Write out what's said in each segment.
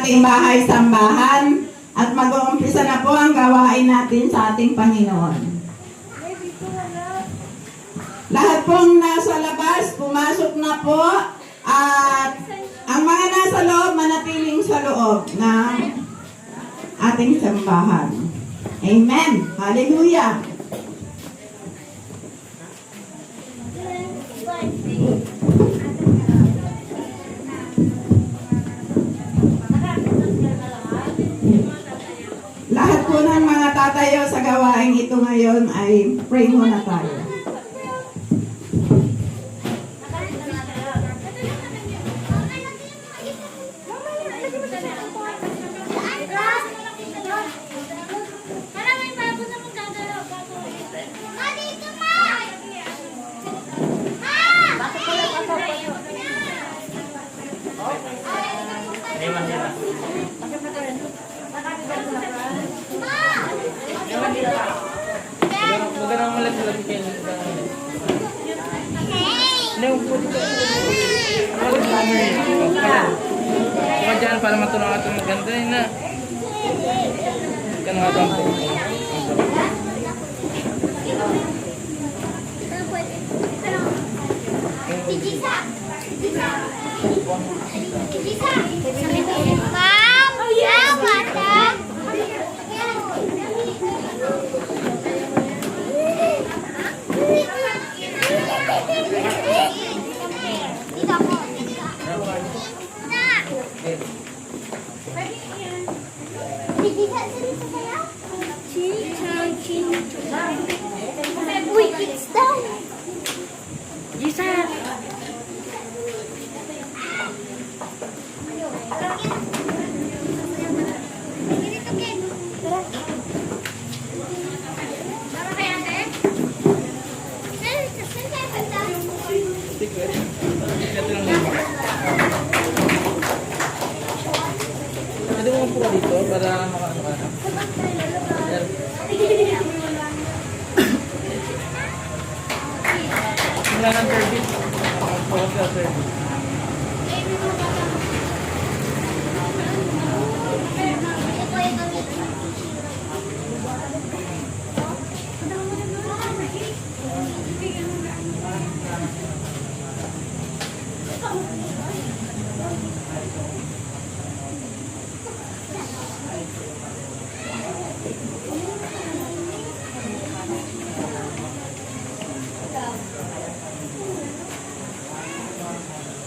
ating bahay-sambahan at mag-uumpisa na po ang gawain natin sa ating Panginoon. Lahat pong nasa labas, pumasok na po at ang mga nasa loob, manatiling sa loob ng ating sambahan. Amen. Hallelujah. Lahat po ng mga tatayo sa gawain ito ngayon ay pray muna tayo. Magandang malas sila si Ken. Huwag dyan para matulungan natin maganda yun na. Ika nga ito ang po. Uy, it's down. Gisa! Pwede mo po dito para makaano ka. Wala ng service. Wala ng service.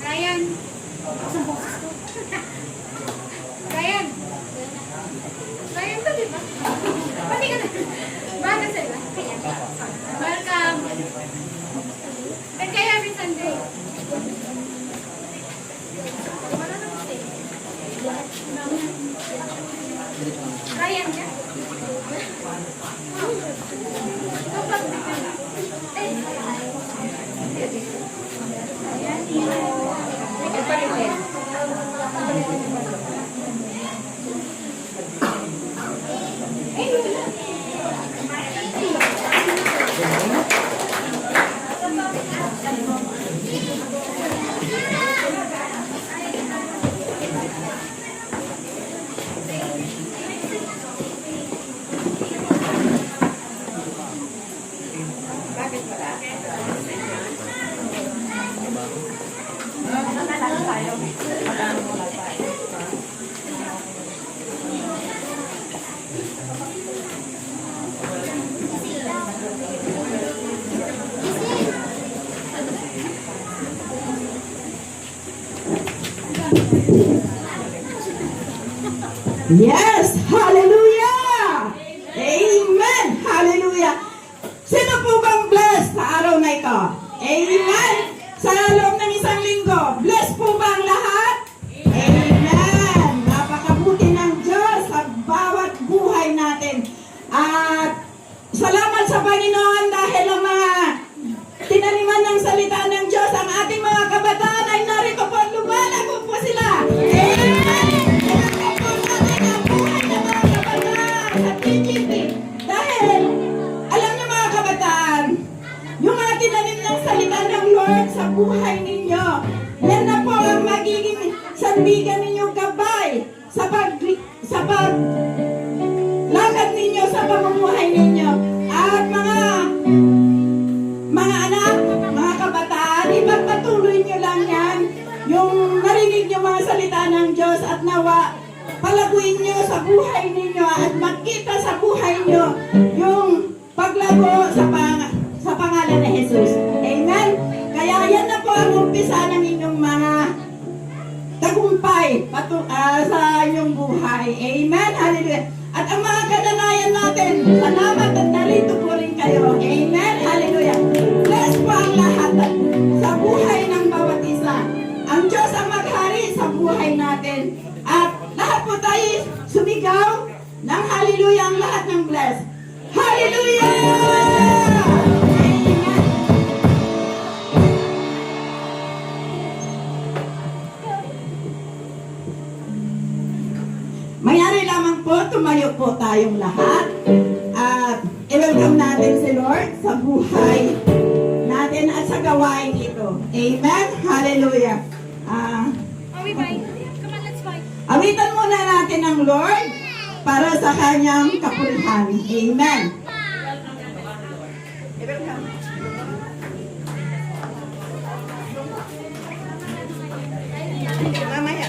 Ryan. Ryan. Ryan to, di ba? Pati ka na. Baga sila. Welcome. And kay Happy Sunday. Wala nang stay. Ryan ka? Yes! Hallelujah! Amen! Hallelujah! Sino po bang blessed sa araw na ito? Amen! Sa loob ng isang linggo, blessed po ba ang lahat? Amen! Napakabuti ng Diyos sa bawat buhay natin. At salamat sa Panginoon dahil ang mga tinaniman ng salita ng Diyos, ang ating mga kabataan ay narito po, lumalago po sila. Amen! Dahil, alam niyo mga kabataan, yung mga tinanim ng salita ng Lord sa buhay ninyo, yan sa pag lakad ninyo sa pamumuhay ninyo. At mga anak, mga kabataan, ipagpatuloy nyo lang yan. Yung narinig nyo mga salita ng Diyos at nawa, palaguin nyo sa buhay ninyo at magkita sa buhay nyo yung paglago sa pangalan ni Jesus. Amen? Kaya yan na po ang umpisa ng inyong mga tagumpay sa inyong buhay. Amen? Hallelujah. At ang mga kadanayan natin, salamat at narito po rin kayo. Amen? Hallelujah. Bless po ang lahat sa buhay ng bawat isa. Ang Diyos ang maghari sa buhay natin. At lahat po tayo sumigaw ng hallelujah ang lahat ng bless. Hallelujah! Amen. Mayari lamang po, tumayo po tayong lahat. At i-welcome natin si Lord sa buhay natin at sa gawain ito. Amen? Hallelujah. Are we buying? Come on, let's buy. Awitan muna natin ang Lord para sa kanyang kapurihan. Amen. I-welcome. Mamaya.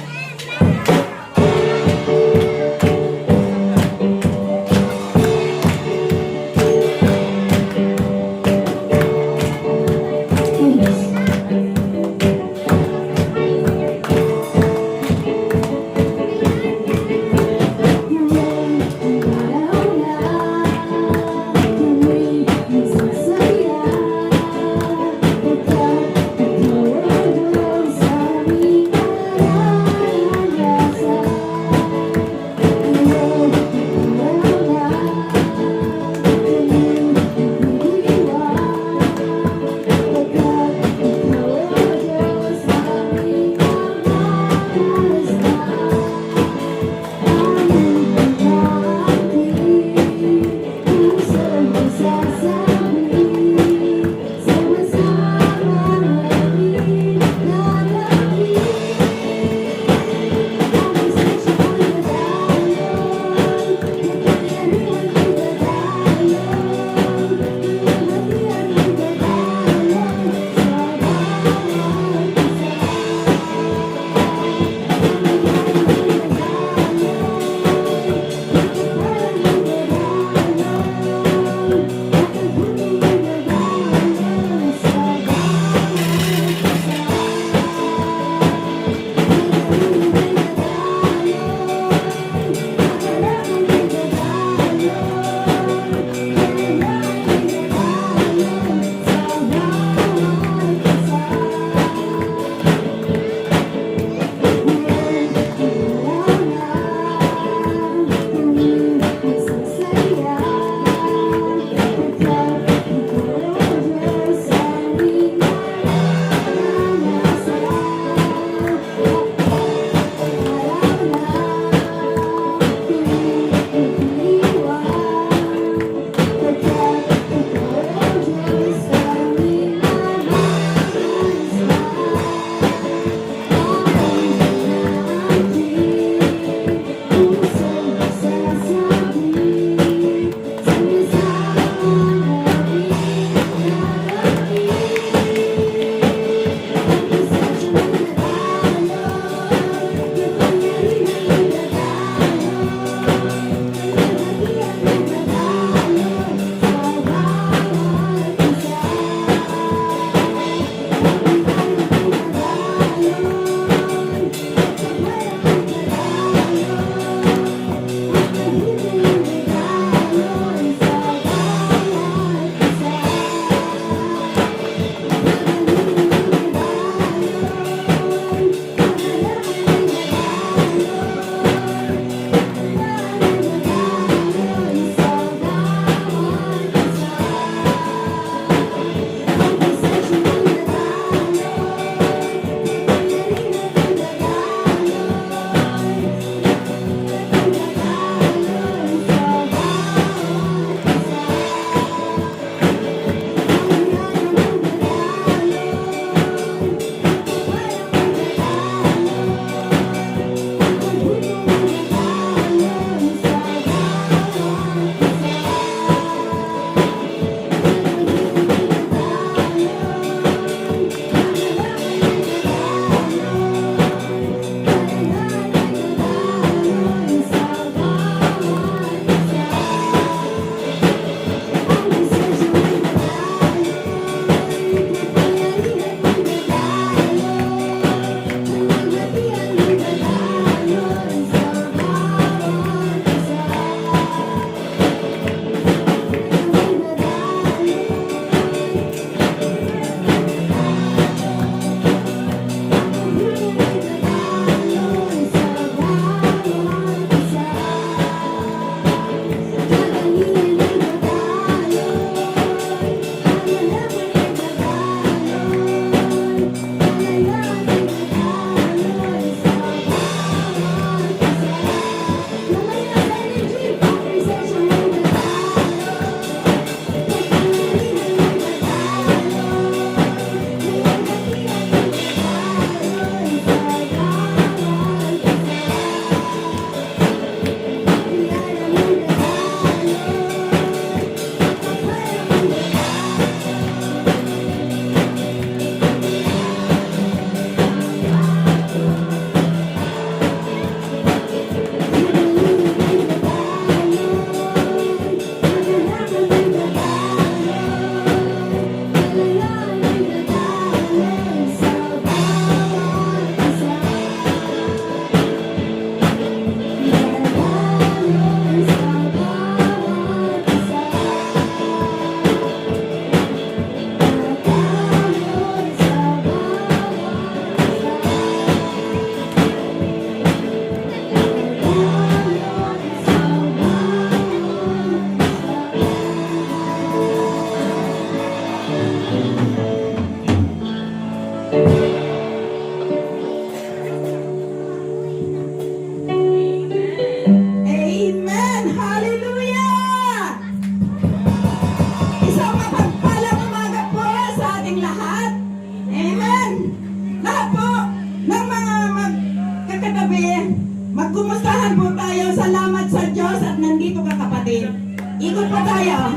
kumustahan po tayo. Salamat sa Diyos at nandito ka kapatid. Ikot po tayo.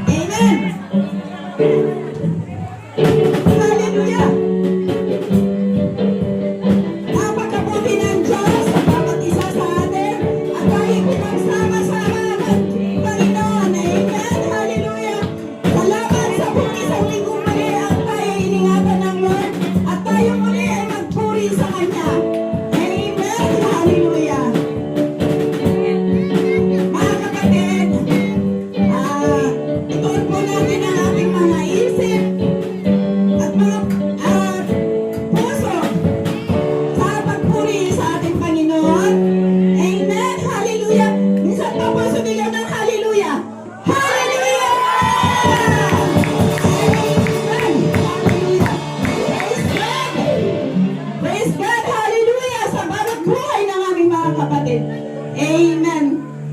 Amen. Hallelujah. Napakabuti ng Diyos sa bawat isa sa atin at tayo pinagsama-sama ng Panginoon. Amen. Hallelujah. Salamat sa buong isang linggo muli at tayo iningatan ng Lord at tayo muli ay magpuri sa Kanya. Amen. Hallelujah. Mga kapatid, ituon po natin ang ating mga isip at mga puso sa pagpuri sa ating Panginoon. Amen. Hallelujah. Minsan pa po sumigaw ng hallelujah. Hallelujah! Amen. Hallelujah. Praise God. Praise God. Hallelujah. Sa bawat buhay ng aming mga kapatid. Amen.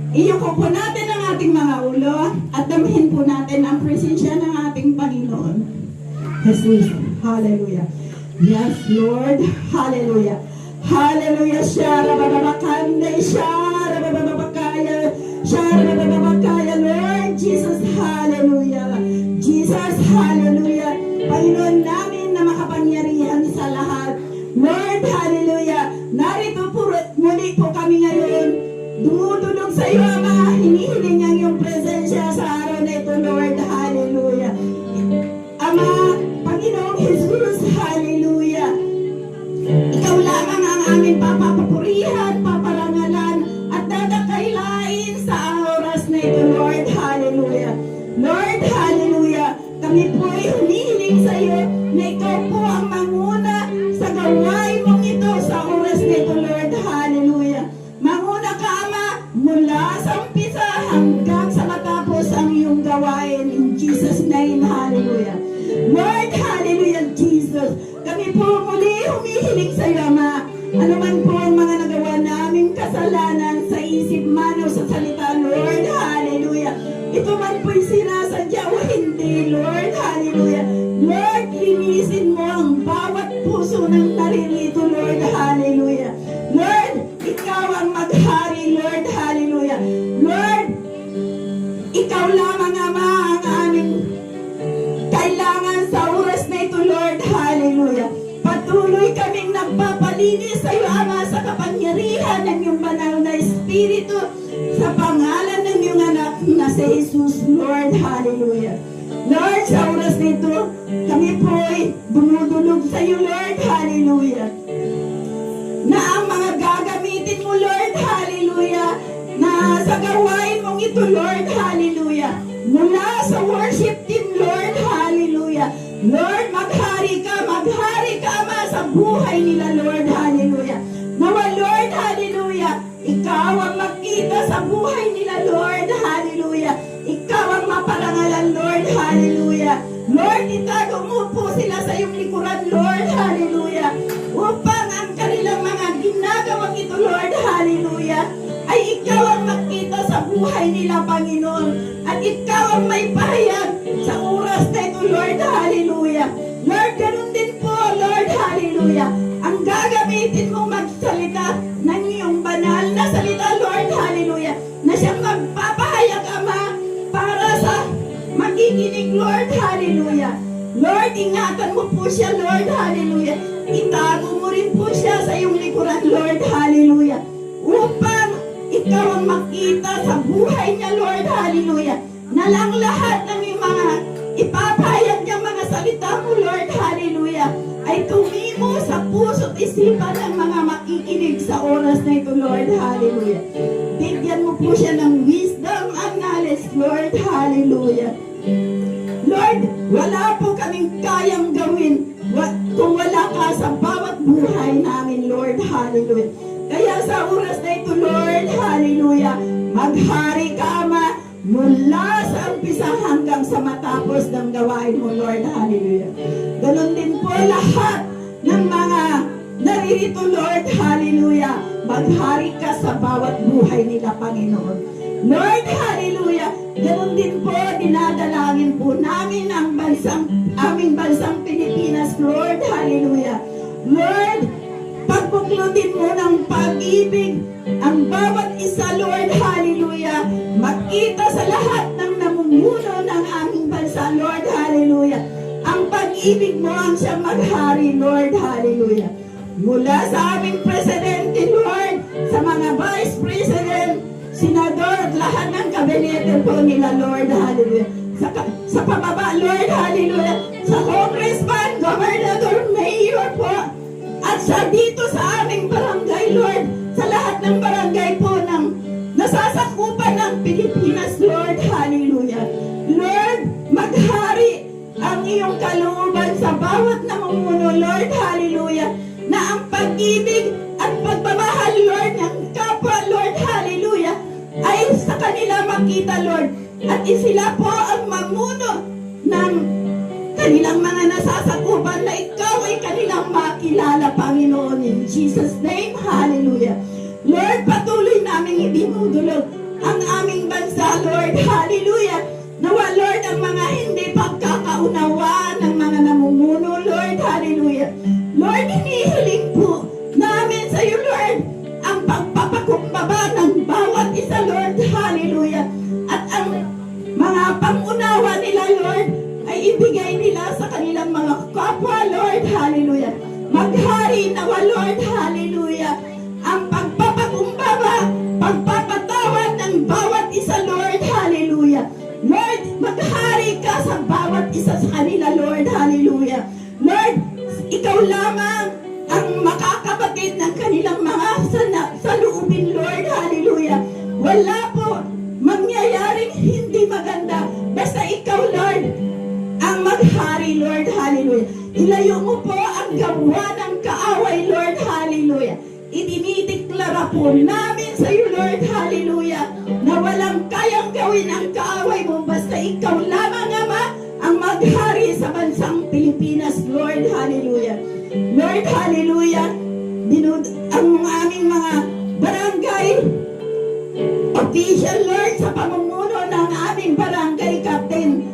Iyuko po natin ang ating mga ulo at damahin po natin ang presensya ng ating Panginoon. Jesus. Hallelujah. Yes, Lord. Hallelujah. Hallelujah. Sharababakande, sharababakaya, sharababakaya, Lord Jesus. Hallelujah. Jesus. Hallelujah. Panginoon namin na makapangyarihan sa lahat. Lord, hallelujah. Narito po muli po kami ngayon. Dumudulog sa iyo, Ama. Hinihiling ang iyong presensya sa araw na ito, Lord. Hallelujah. Ama, Panginoong Jesus, hallelujah. Ikaw lamang ang aming papapurihan, paparangalan, at dadakailain sa oras na ito, Lord. Hallelujah. Lord, hallelujah. Kami po ay humihiling sa iyo na ikaw po ang manguna sa gawain mong ito sa oras na ito, Lord. Hallelujah. Manguna ka, Ama, mula sa umpisa hanggang sa matapos ang iyong gawain. In Jesus' name, hallelujah. Lord, hallelujah, Jesus. Kami po muli humihiling sa iyo, Ama. Ano man po ang mga nagawa naming kasalanan sa isip man o sa salita, Lord, hallelujah. Ito man po'y sinasadya o hindi, Lord, hallelujah. Lord, linisin mo ang bawat puso ng naririto, Lord, hallelujah. Lord, ikaw ang maghari, Lord, hallelujah. Lord, ikaw lamang, Ama, ang aming kailangan sa oras na ito, Lord, hallelujah. Patuloy kaming nagpapalinis sa iyo, Ama, sa kapangyarihan ng iyong banal na Espiritu, sa pangalan ng iyong anak na si Jesus, Lord, hallelujah. Lord, sa oras na ito, kami po ay dumudulog sa iyo, Lord, hallelujah. Na ang mga gagamitin mo, Lord, hallelujah, na sa gawain mong ito, Lord, hallelujah. Mula sa worship team, Lord, hallelujah. Lord, maghari ka, Ama, sa buhay nila, Lord, hallelujah. Nawa, Lord, hallelujah, ikaw ang magkita sa buhay nila, Lord, hallelujah. Ikaw ang maparangalan, Lord, hallelujah. Lord, itago mo po sila sa iyong likuran, Lord, hallelujah. Upang ang kanilang mga ginagawang ito, Lord, hallelujah, ay ikaw ang magkita sa buhay nila, Panginoon. At ikaw ang may pahayag sa oras na ito, Lord, hallelujah. Lord, ganun din po, Lord, hallelujah. Ang gagamitin mong magsalita ng iyong banal na salita, Lord, hallelujah, na siyang magpapahayag, Ama, para sa magiginig, Lord, hallelujah. Lord, ingatan mo po siya, Lord, hallelujah. Itago mo rin po siya sa iyong likuran, Lord, hallelujah. Upang ikaw ang makita sa buhay niya, Lord, hallelujah. Na lang lahat ng iyong mga ipapahayag niyang mga salita mo, Lord, hallelujah, ay tumimo sa puso't isipan ng mga makikinig sa oras na ito, Lord, hallelujah. Bigyan mo po siya ng wisdom and knowledge, Lord, hallelujah. Lord, wala po kaming kayang gawin kung wala ka sa bawat buhay namin, Lord, hallelujah. Kaya sa oras na ito, Lord, hallelujah, maghari ka, Ama, mula sa umpisa hanggang sa matapos ng gawain mo, Lord, hallelujah. Ganon din po lahat ng mga naririto, Lord, hallelujah. Maghari ka sa bawat buhay nila, Panginoon. Lord, hallelujah. Ganon din po, dinadalangin po namin ang aming bansang Pilipinas, Lord, hallelujah. Lord, pagbuklodin mo ng pag-ibig ang bawat isa, Lord, hallelujah, makita sa lahat ng namumuno ng aming bansa, Lord, hallelujah, ang pag-ibig mo ang siyang maghari, Lord, hallelujah. Mula sa aming presidente, Lord, sa mga vice president, senador, at lahat ng kabinete po nila, Lord, hallelujah. Sa pababa, Lord, hallelujah, sa congressman, gobernador, mayor po, at sa dito sa aming barangay, Lord, sa lahat ng barangay po ng nasasakupan ng Pilipinas, Lord, hallelujah. Lord, maghari ang iyong kalooban sa bawat namumuno, Lord, hallelujah, na ang pag-ibig at pagmamahal, Lord, ng kapwa, Lord, hallelujah, ay sa kanila makita, Lord, at sila po ang mamuno ng kanilang mga nasasakupan na ikaw ay kanilang makilala, Panginoon, in Jesus' name, hallelujah. Lord, patuloy namin idinudulog ang aming bansa, Lord, hallelujah. Nawa, Lord, ang mga hindi pagkakaunawaan ng mga namumuno, Lord, hallelujah. Lord, hinihiling po namin sa iyo, Lord, ang pagpapakumbaba ng bawat isa, Lord, hallelujah. At ang mga pangunawa nila, Lord, ay ibigay nila sa kanilang mga kapwa, Lord, hallelujah. Maghari nawa, Lord, hallelujah, ang pagpapakumbaba, pagpapatawad ng bawat isa, Lord, hallelujah. Lord, maghari ka sa bawat isa sa kanila, Lord, hallelujah. Lord, ikaw lamang ang makakabatid ng kanilang mga saluubin, Lord, hallelujah. Wala po mangyayaring hindi maganda basta ikaw, Lord, ang maghari, Lord, hallelujah. Ilayo mo po ang gawa ng kaaway, Lord, hallelujah. Idinideklara po namin sa iyo, Lord, hallelujah, na walang kayang gawin ang kaaway mo basta ikaw lamang, Ama, ang maghari sa bansang Pilipinas, Lord, hallelujah. Lord, hallelujah, ang aming mga barangay official, Lord, sa pamumuno ng aming barangay captain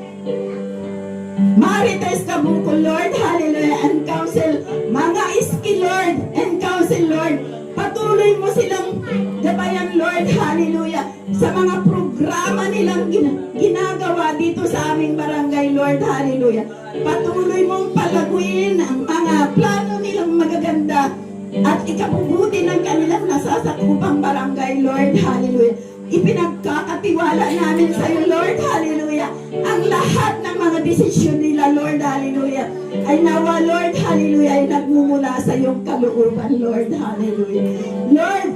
Marites Cabukol, Lord, hallelujah, and council, mga iski, Lord, and council, Lord, patuloy mo silang gabayan, Lord, hallelujah, sa mga programa nilang ginagawa dito sa aming barangay, Lord, hallelujah. Patuloy mong palaguin ang mga plano nilang magaganda at ikabubuti ng kanilang nasasakupang barangay, Lord, hallelujah. Ipinagkakatiwala namin sa iyo, Lord, hallelujah, ang lahat ng mga desisyon nila, Lord, hallelujah, ay nawa, Lord, hallelujah, ay nagmumula sa iyong kalooban, Lord, hallelujah. Lord,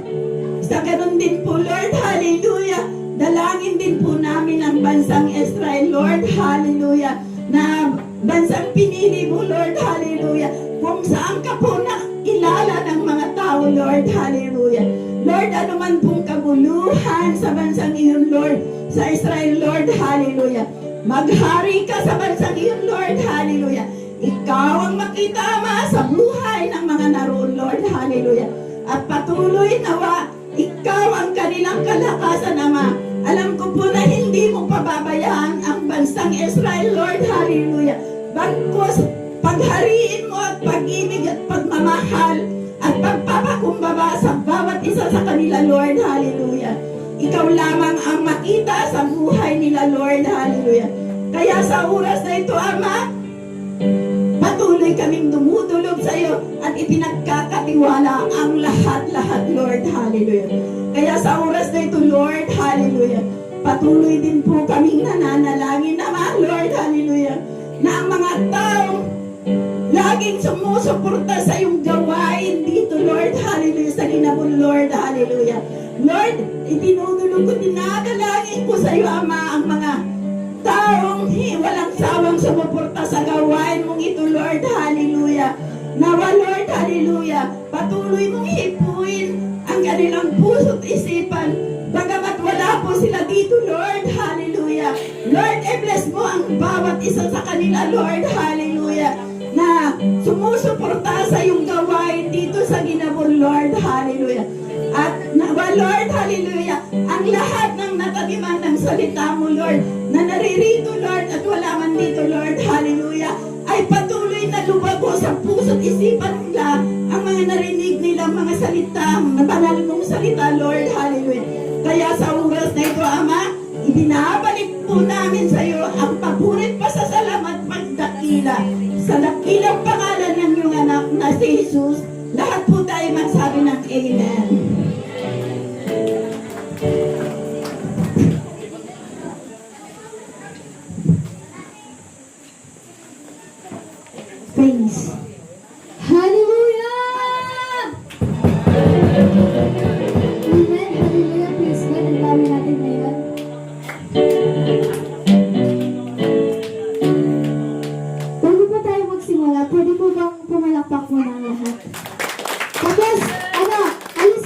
sa ganun din po, Lord, hallelujah, dalangin din po namin ang bansang Israel, Lord, hallelujah, na bansang pinili mo, Lord, hallelujah, kung saan ka po nakilala ng mga tao, Lord, hallelujah. Lord, anuman pong kaguluhan sa bansang iyon, Lord, sa Israel, Lord, hallelujah. Maghari ka sa bansang iyon, Lord, hallelujah. Ikaw ang makita, Ama, sa buhay ng mga naroon, Lord, hallelujah. At patuloy nawa, ikaw ang kanilang kalakasan, Ama. Alam ko po na hindi mo pababayaan ang bansang Israel, Lord, hallelujah. Bagkus, paghariin mo at pag-ibig at pagmamahal at pagpapakumbaba sa bawat isa sa kanila, Lord, hallelujah. Ikaw lamang ang makita sa buhay nila, Lord, hallelujah. Kaya sa oras na ito, Ama, patuloy kaming dumudulog sa iyo at ipinagkakatiwala ang lahat-lahat, Lord, hallelujah. Kaya sa oras na ito, Lord, hallelujah, patuloy din po kaming nananalangin, Ama, Lord, hallelujah, na ang mga taong laging sumusuporta sa iyong gawain dito, Lord, hallelujah, sa Ginabon, Lord, hallelujah. Lord, itinutulog ko, dinadalangin ko sa iyo, Ama, ang mga taong walang sawang sumuporta sa gawain mong ito, Lord, hallelujah. Nawa, Lord, hallelujah, patuloy mong hipuin ang kanilang puso't isipan, bagamat wala po sila dito, Lord, hallelujah. Lord, i-bless mo ang bawat isa sa kanila, Lord, hallelujah, na sumusuporta sa iyong gawain dito sa Ginabon, Lord, hallelujah. At nawa, Lord, hallelujah, ang lahat ng nataniman ng salita mo, Lord, na naririto, Lord, at wala man dito, Lord, hallelujah, ay patuloy na lumago sa puso't isipan nila ang mga narinig nilang mga salita, banal mong salita, Lord. Hallelujah. Kaya sa oras na ito, Ama, ibinabalik po namin sa iyo ang paburit pasasalamat pagdakila sa dakilang pangalan ng iyong anak na si Jesus. Lahat po tayo magsabi ng Amen. Praise. Hallelujah! Amen. Hallelujah. Praise God. Ang dami natin ngayon. Bago pa tayo magsimula, pwede po bang pumalakpak muna ang lahat? Tapos, alis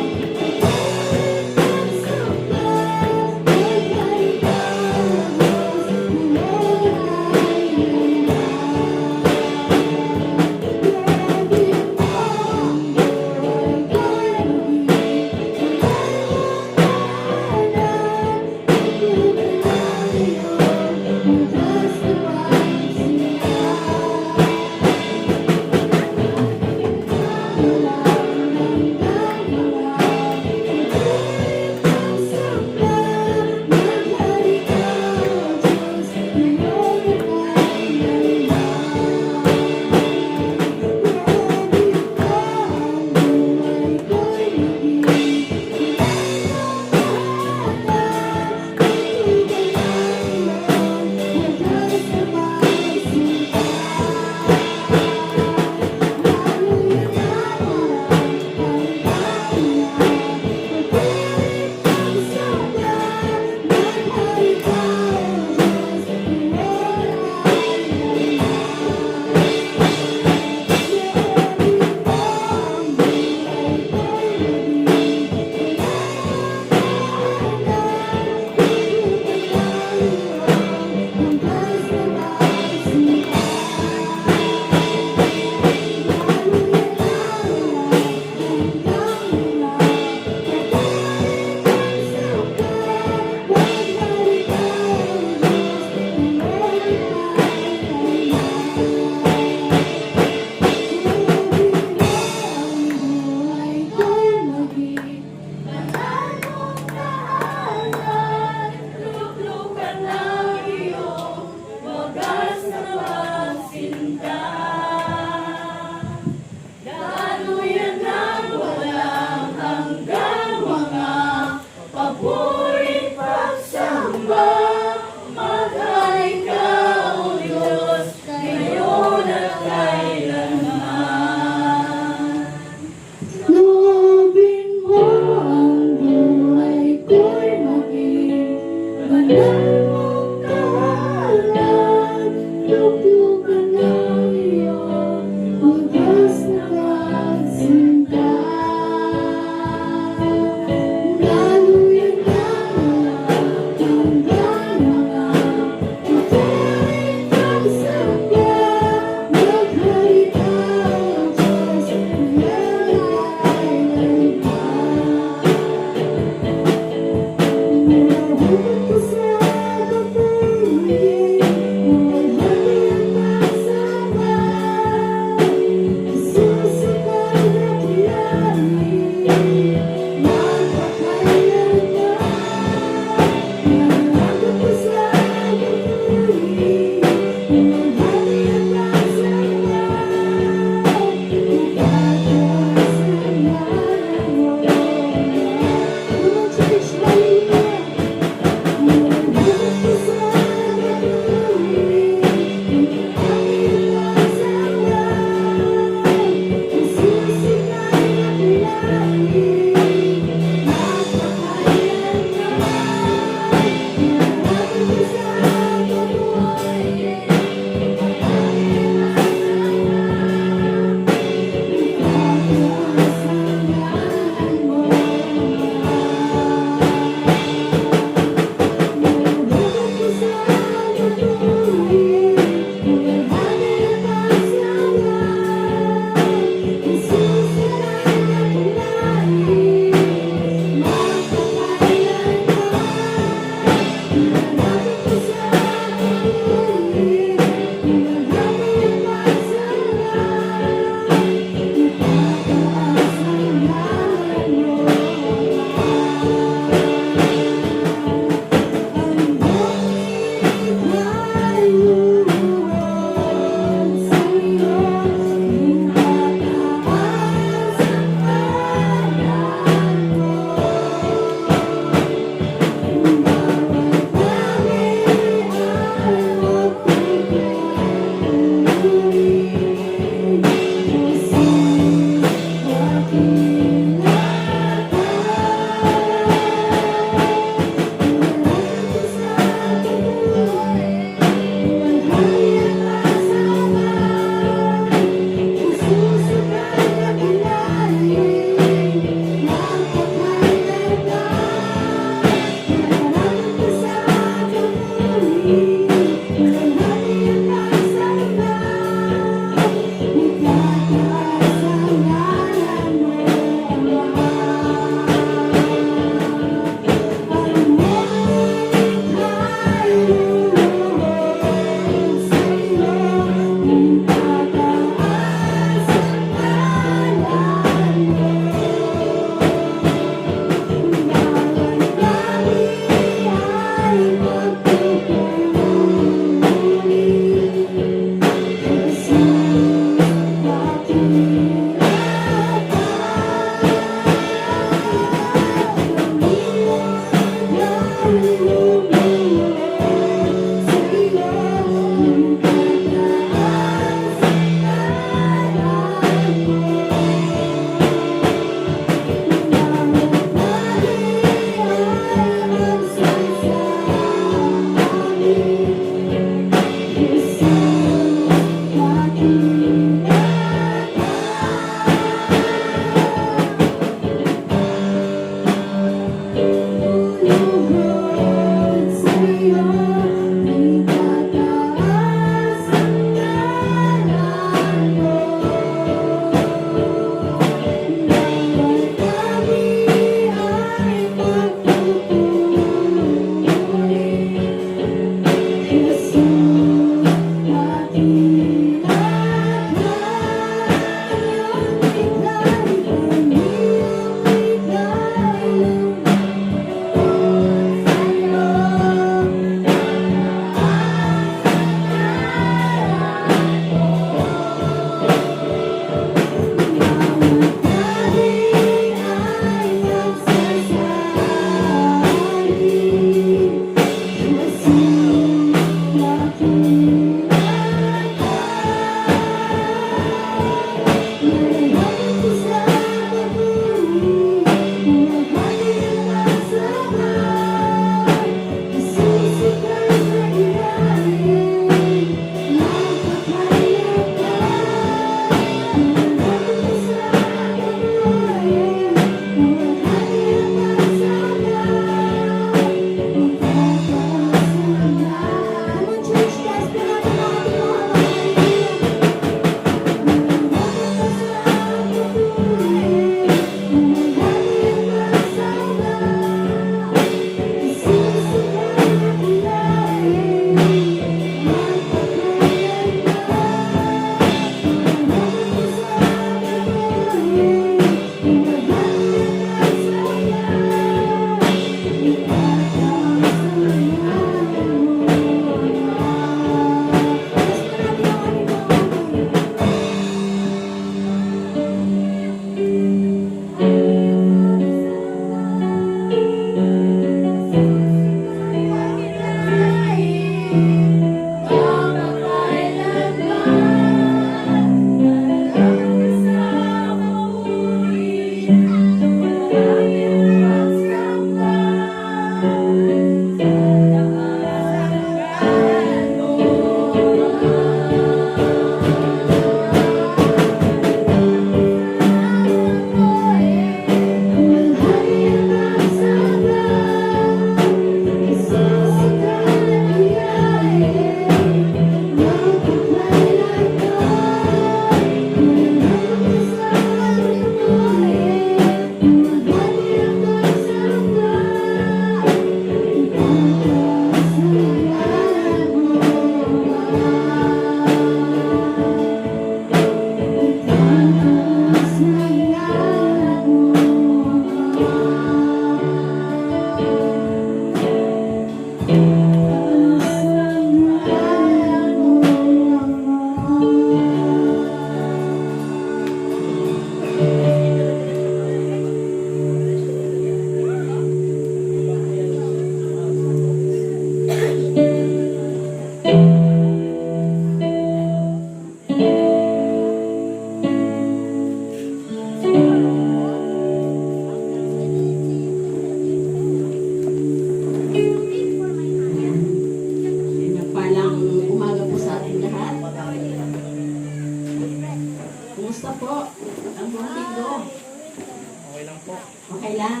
Okay lang.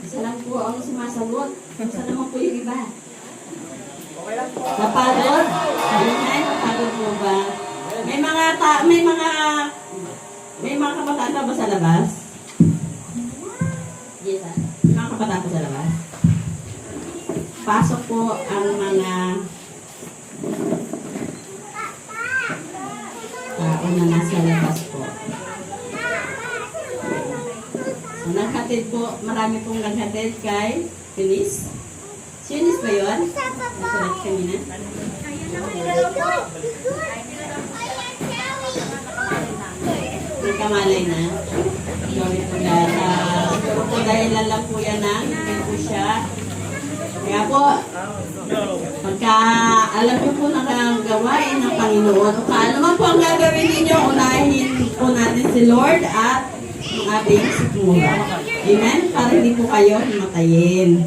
Isa lang po ang sumasagot. Isa naman po yung iba. Napagod? Amen? Napagod po ba? May mga kabataan pa ba sa labas? Yes, may mga kabataan pa sa labas? Pasok po ang mga tao na nasa labas po. So, naghatid po, marami pong naghatid kay Eunice. Si Eunice ba yun? Nasulat kanina? Nagkamalay na. Sorry po dahil. Siguro po dahil lang po yan na. Hindi po siya. Kaya po, pagka alam niyo po na ang gawain ng Panginoon, o ano man po ang gagawin ninyo, unahin po natin si Lord at ang ating sikmura. Amen? Para hindi po kayo himatayin.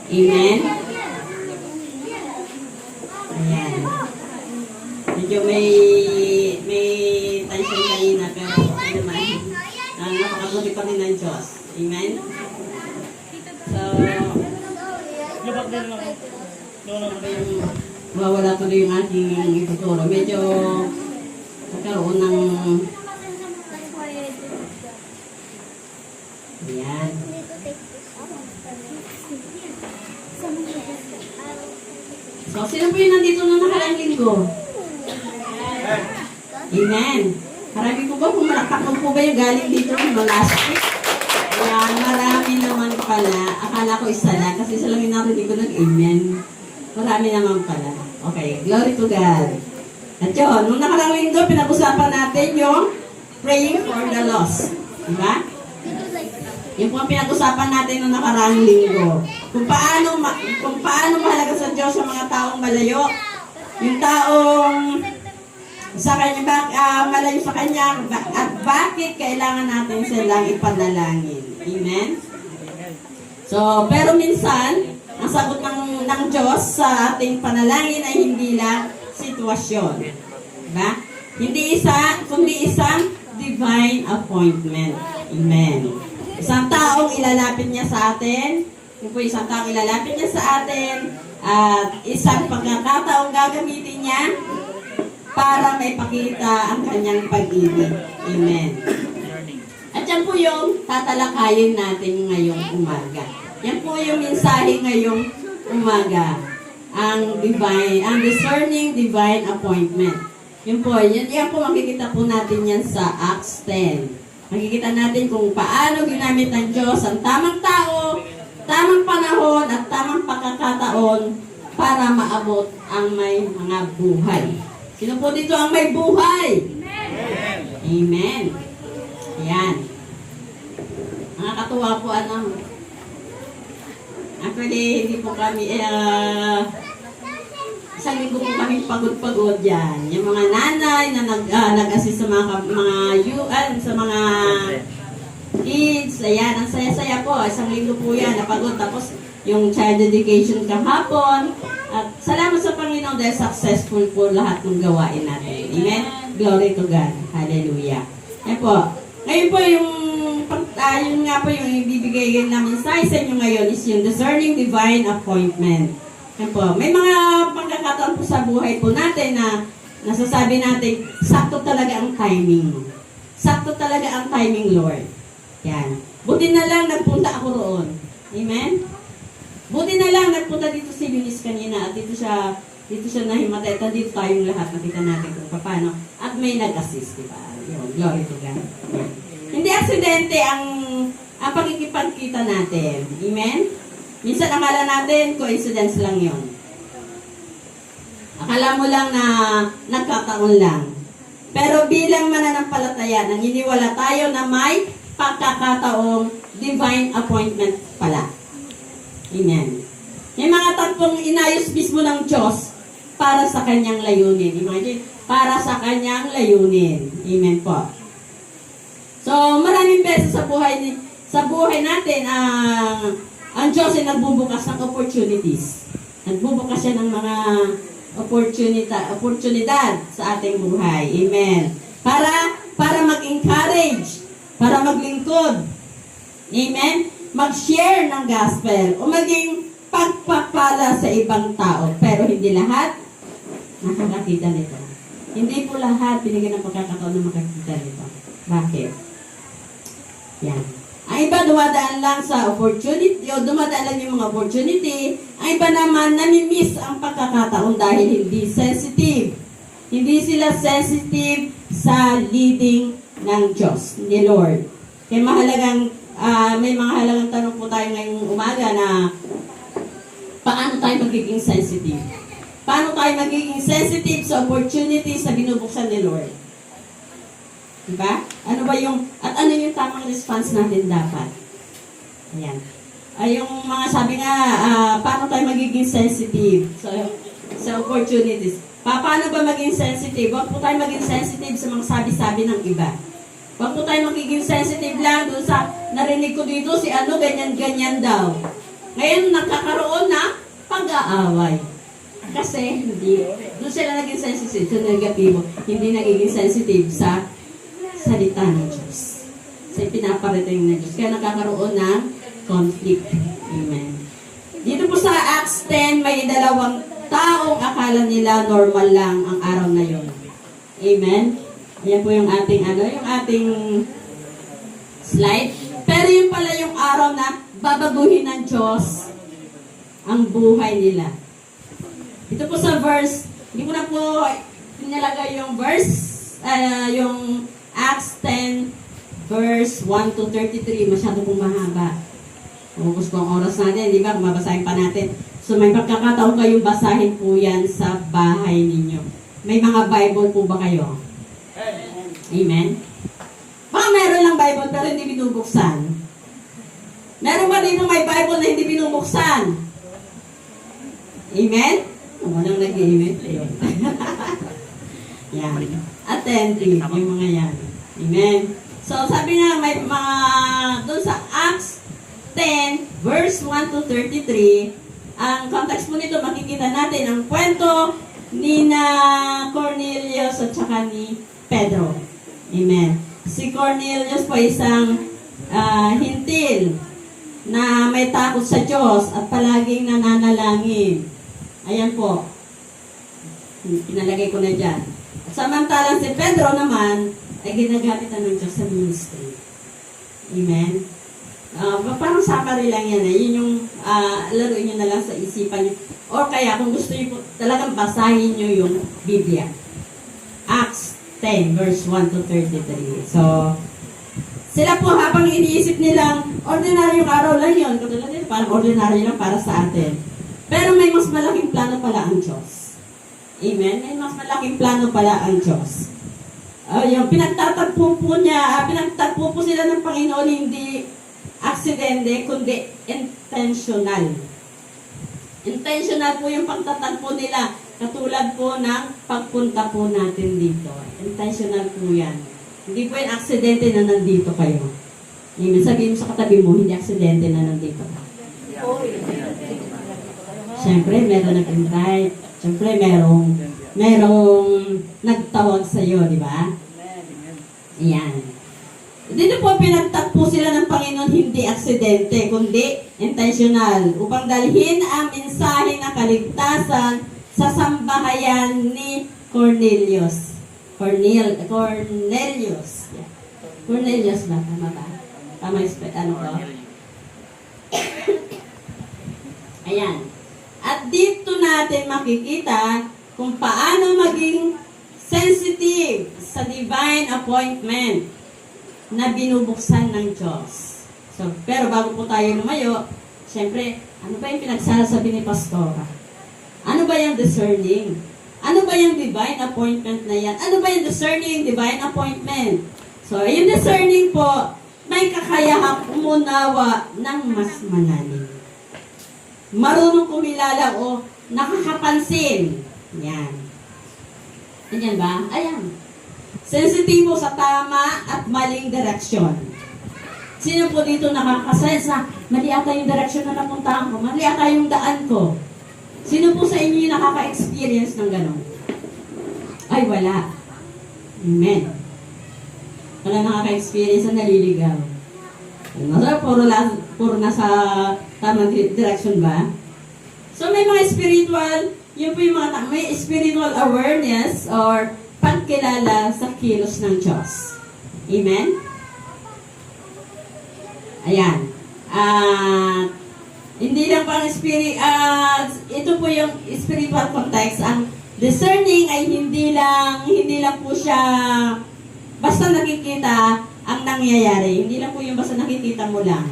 Amen? Ayan. Medyo may tension kanina, pero okay naman. Napakabuti pa rin ng Diyos. Amen? So, mawala tuloy yung aking ituturo. Medyo magkaroon ng ayan. So, sino po yung nandito nung nakarang linggo? Amen. Marami po ba kung malakpak po ba yung galing dito no last week? Ayan, marami naman pala. Akala ko isa lang kasi isa lang yung narinig ko nag-amen. Marami naman pala. Okay, glory to God. At yun, nung nakarang linggo, pinag-usapan natin yung praying for the lost. Diba? Yung po ang pinag-usapan natin nung nakarang linggo. Kung paano mahalaga sa Diyos sa mga taong malayo. Yung taong sa kanya, malayo sa kanya, at bakit kailangan natin silang ipadalangin. Amen? So, pero minsan, ang sagot ng Diyos sa ating panalangin ay hindi lang sitwasyon. Diba? Hindi kundi isang divine appointment. Amen. Isang taong ilalapit niya sa atin, yun po isang taong ilalapit niya sa atin, at isang pagkakataong gagamitin niya para may pakita ang kanyang pag-ibig. Amen. At yan po yung tatalakayin natin ngayong umaga. Yan po yung mensahe ngayong umaga. Ang discerning divine appointment. Yun po, yan po makikita po natin yan sa Acts 10. Makikita natin kung paano ginamit ng Diyos ang tamang tao, tamang panahon, at tamang pagkakataon para maabot ang may mga buhay. Sino po dito ang may buhay? Amen. Amen. Ayan. Nakakatuwa po Actually, hindi po kami, isang linggo po kami pagod-pagod yan. Yung mga nanay na nag-assist sa mga sa mga kids, ayan, ang saya-saya po. Isang linggo po yan, napagod. Tapos, yung child dedication kahapon. At salamat sa Panginoon dahil successful po lahat ng gawain natin. Amen? Glory to God. Hallelujah. Ayan po. Ngayon po yun nga po yung ibibigay namin sa inyo ngayon is yung discerning divine appointment. Ayan po. May mga pagkakataon po sa buhay po natin na nasasabi natin, sakto talaga ang timing. Sakto talaga ang timing, Lord. Yan. Buti na lang nagpunta ako roon. Amen? Buti na lang nagpunta dito si Eunice kanina at dito siya nahimatay. At dito tayong lahat. Nakita natin kung paano. At may nag-assist, diba? Yun, glory to God. Amen. Hindi aksidente ang pagkikipagkita natin. Amen? Minsan akala natin, coincidence lang yon. Akala mo lang na nagkataon lang. Pero bilang mananampalataya, naniniwala tayo na may pagkakataong divine appointment pala. Amen. May mga tampong inayos mismo ng Diyos para sa kanyang layunin. Imagine, para sa kanyang layunin. Amen po. So, maraming beses sa buhay natin, ang Diyos ay nagbubukas ng opportunities. Nagbubukas siya ng mga oportunidad sa ating buhay. Amen. Para mag-encourage, para maglingkod, Amen? Mag-share ng gospel o maging pagpapala sa ibang tao. Pero hindi lahat nakakakita nito. Hindi po lahat binigyan ng pagkakataon na makakita nito. Bakit? Yan. Ang iba dumadaan lang sa opportunity o dumadaan lang yung mga opportunity. Ang iba naman nami-miss ang pagkakataon dahil hindi sensitive. Hindi sila sensitive sa leading ng Diyos, ni Lord. Kaya may mga halagang tanong po tayo ngayong umaga na paano tayo magiging sensitive? Paano tayo magiging sensitive sa opportunities na binubuksan ni Lord? Diba? Ano yung tamang response natin dapat? Ayan. Yung mga sabi nga, paano tayo magiging sensitive sa opportunities? Paano ba maging sensitive? Huwag po tayo maging sensitive sa mga sabi-sabi ng iba. Huwag po tayo magiging sensitive lang doon sa narinig ko dito si ano, ganyan-ganyan daw. Ngayon, nagkakaroon na pag-aaway. Kasi, doon sila naging sensitive sa negatibo. Hindi nagiging sensitive sa salita ng Diyos. Sa pinaparating ng Diyos. Kaya nagkakaroon ng conflict. Amen. Dito po sa Acts 10, may dalawang taong akala nila normal lang ang araw na yon. Amen. Ayan po yung ating slide. Pero yun pala yung araw na babaguhin ng Diyos ang buhay nila. Ito po sa verse, hindi ko na po pinalagay yung verse, yung Acts 10, verse 1 to 33, masyado pong mahaba. Focus po ang oras natin, di ba? Mabasahin pa natin. So may pagkakataon kayong basahin po yan sa bahay ninyo. May mga Bible po ba kayo? Amen? Baka meron lang Bible pero hindi binubuksan. Meron ba dito may Bible na hindi binubuksan? Amen? Walang nag-amen. Yan. Attentive, yung mga yan. Amen? So, sabi nga, may mga, doon sa Acts 10, verse 1 to 33, ang context po nito, makikita natin ang kwento ni na Cornelius at saka ni Pedro. Amen. Si Cornelius po isang hintil na may takot sa Diyos at palaging nananalangin. Ayan po. Pinalagay ko na dyan. At samantalang si Pedro naman ay ginagamitan ng Diyos sa ministry. Amen. Parang summary lang yan. Yun yung laruin nyo na lang sa isipan nyo. O kaya kung gusto nyo po talagang basahin nyo yung Biblia. Acts 10 verse 1 to 33. So, sila po habang iniisip nilang ordinaryong araw lang yun. Parang ordinaryo lang para sa atin. Pero may mas malaking plano pala ang Diyos. Amen? May mas malaking plano pala ang Diyos. Yung pinagtatagpo po niya, pinagtagpo po sila ng Panginoon hindi aksidente, kundi intentional. Intentional po yung pagtatagpo nila. Katulad po ng pagpunta po natin dito. Intentional po yan. Hindi po yung aksidente na nandito kayo. Amen. Sabihin mo sa katabi mo, hindi aksidente na nandito ka. Siyempre, meron nag-invite. Siyempre, merong nagtawag sa iyo, di ba? Ayan. Dito po pinagtagpo sila ng Panginoon hindi aksidente, kundi intentional upang dalhin ang mensahe ng kaligtasan sa sambahayan ni Cornelius. Cornelius. Yeah. Cornelius ba? Tama ba? Tama yung ko? Ayan. At dito natin makikita kung paano maging sensitive sa divine appointment na binubuksan ng Diyos. So, pero bago po tayo lumayo, siyempre, ano ba yung pinagsasabi ni Pastora? Ano ba yung discerning? Ano ba yung divine appointment na yan? Ano ba yung discerning divine appointment? So, yung discerning po, may kakayahang umunawa ng mas malalim. Marunong kumilala o nakakapansin. Yan. Ganyan ba? Ayan. Sensitibo sa tama at maling direksyon. Sino po dito nakakasense na mali ata yung direksyon na napuntahan ko, mali ata yung daan ko? Sino po sa inyo yung nakaka-experience ng gano'n? Ay, wala. Amen. Wala nakaka-experience na naliligaw. Nasa puro nasa tamang direction ba? So may mga spiritual, yun po yung mga may spiritual awareness or pagkilala sa kilos ng Diyos. Amen? Ayan. Hindi lang pang ito po yung spiritual context. Ang discerning ay hindi lang po siya basta nakikita ang nangyayari. Hindi lang po yung basta nakikita mo lang.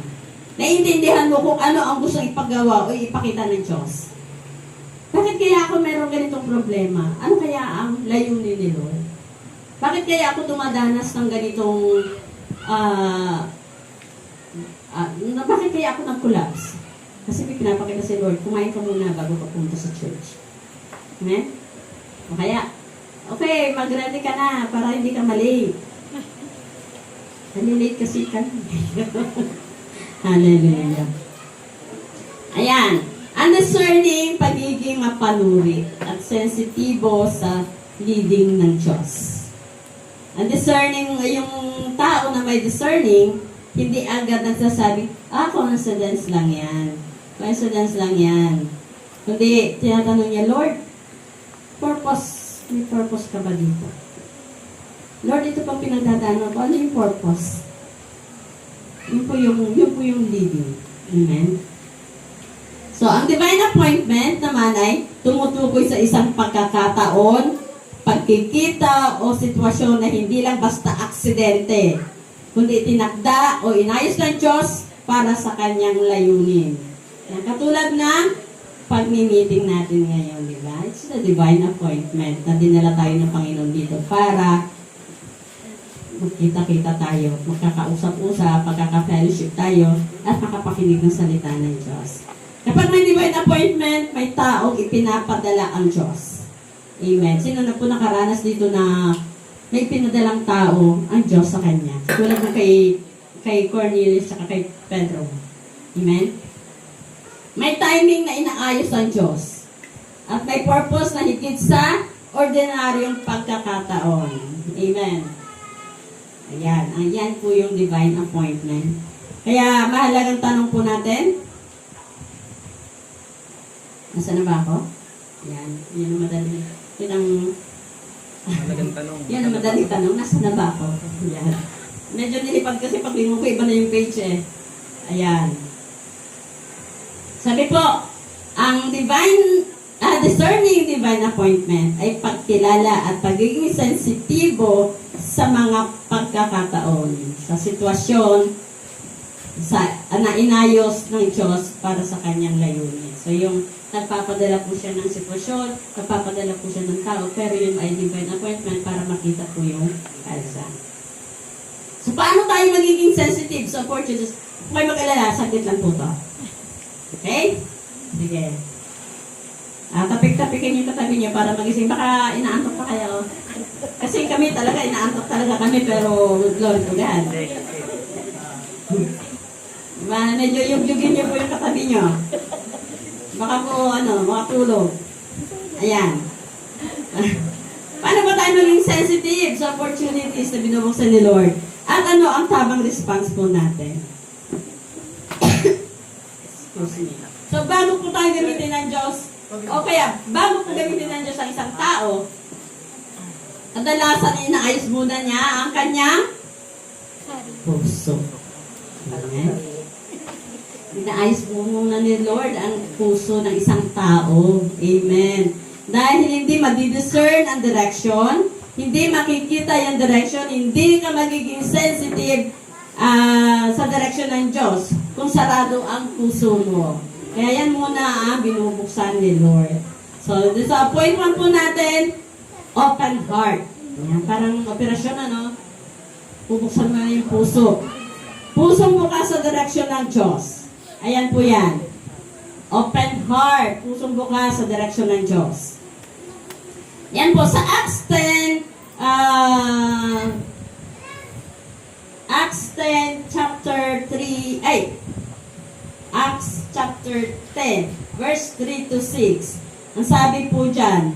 Naiintindihan mo kung ano ang gusto ipagawa o ipakita ng Diyos. Bakit kaya ako meron ganitong problema? Ano kaya ang layunin ni Lord? Bakit kaya ako dumadanas ng ganitong bakit kaya ako nag-collapse? Kasi may pinapakita si Lord, kumain ka muna bago ka pumunta sa church. Amen? O kaya, okay, mag-ready ka na para hindi ka malate. Nalilate kasi ka. Hallelujah. Ayan. Undiscerning, pagiging mapanuri at sensitibo sa leading ng Diyos. Undiscerning, yung tao na may discerning, hindi agad nagsasabi, coincidence lang yan. Coincidence lang yan. Kundi, tinatanong niya, Lord, may purpose ka ba dito? Lord, ito pang pinagdadaanan ko. Ano yung purpose? Yun po yung leading. Amen? So, ang divine appointment naman ay tumutukoy sa isang pagkakataon, pagkikita o sitwasyon na hindi lang basta aksidente, kundi tinakda o inayos ng Diyos para sa kanyang layunin. Yan, katulad ng pag-meeting natin ngayon, di ba? It's the divine appointment na dinala tayo ng Panginoon dito para magkita-kita tayo, magkakausap-usap, magkaka-fellowship tayo, at makapakinig ng salita ng Diyos. Kapag may divine appointment, may taong ipinapadala ang Diyos. Amen. Sino na po nakaranas dito na may pinadalang tao ang Diyos sa kanya? Tulad na kay Cornelius at kay Pedro. Amen? May timing na inaayos ang Diyos. At may purpose na higit sa ordinaryong pagkakataon. Amen. Ayan. Ayan po yung divine appointment. Kaya mahalagang tanong po natin. Nasaan na ba ako? Ayan. Yan ang madali. Yan ang Malagang tanong. yan ang madaling tanong. Nasaan na ba ako? Ayan. Medyo nilipad kasi pag lingo ko, iba na yung page eh. Ayan. Sabi po, ang discerning divine appointment ay pagkilala at pagiging sensitibo sa mga pagkakataon, sa sitwasyon, na inayos ng Diyos para sa kanyang layunin. So yung nagpapadala po siya ng sitwasyon, nagpapadala po siya ng tao, pero yun ay divine appointment para makita po yung kalsa. So paano tayo magiging sensitive sa opportunities? Kung kayo mag-alala, saglit lang po to. Okay? Sige. Tapik-tapikin yung katabi niyo para magising. Baka inaantok pa kayo. Kasi kami talaga, inaantok talaga kami, pero glory to God. Diba? Medyo yug-yugin niyo po yung katabi niyo. Baka po, makatulog. Ayan. Paano ba tayo maging sensitive sa opportunities na binubuksan ni Lord? At ano ang tamang response po natin? So, bago po tayo gamitin ng Diyos, o kaya, bago po gamitin ng Diyos ang isang tao, kadalasan inaayos muna niya ang kanyang puso. Amen? Inaayos po muna ni Lord ang puso ng isang tao. Amen. Dahil hindi madidiscern ang direction, hindi makikita yung direction, hindi ka magiging sensitive sa direction ng Diyos kung sarado ang puso mo. Kaya yan muna ang binubuksan ni Lord. So, sa point 1 po natin, open heart. Yan, parang operasyon, bubuksan mo na yung puso. Pusong bukas sa direction ng Diyos. Ayan po yan. Open heart. Pusong bukas sa direction ng Diyos. Yan po, sa Acts 10, chapter 3, Acts chapter 10, verse 3 to 6. Ang sabi po dyan,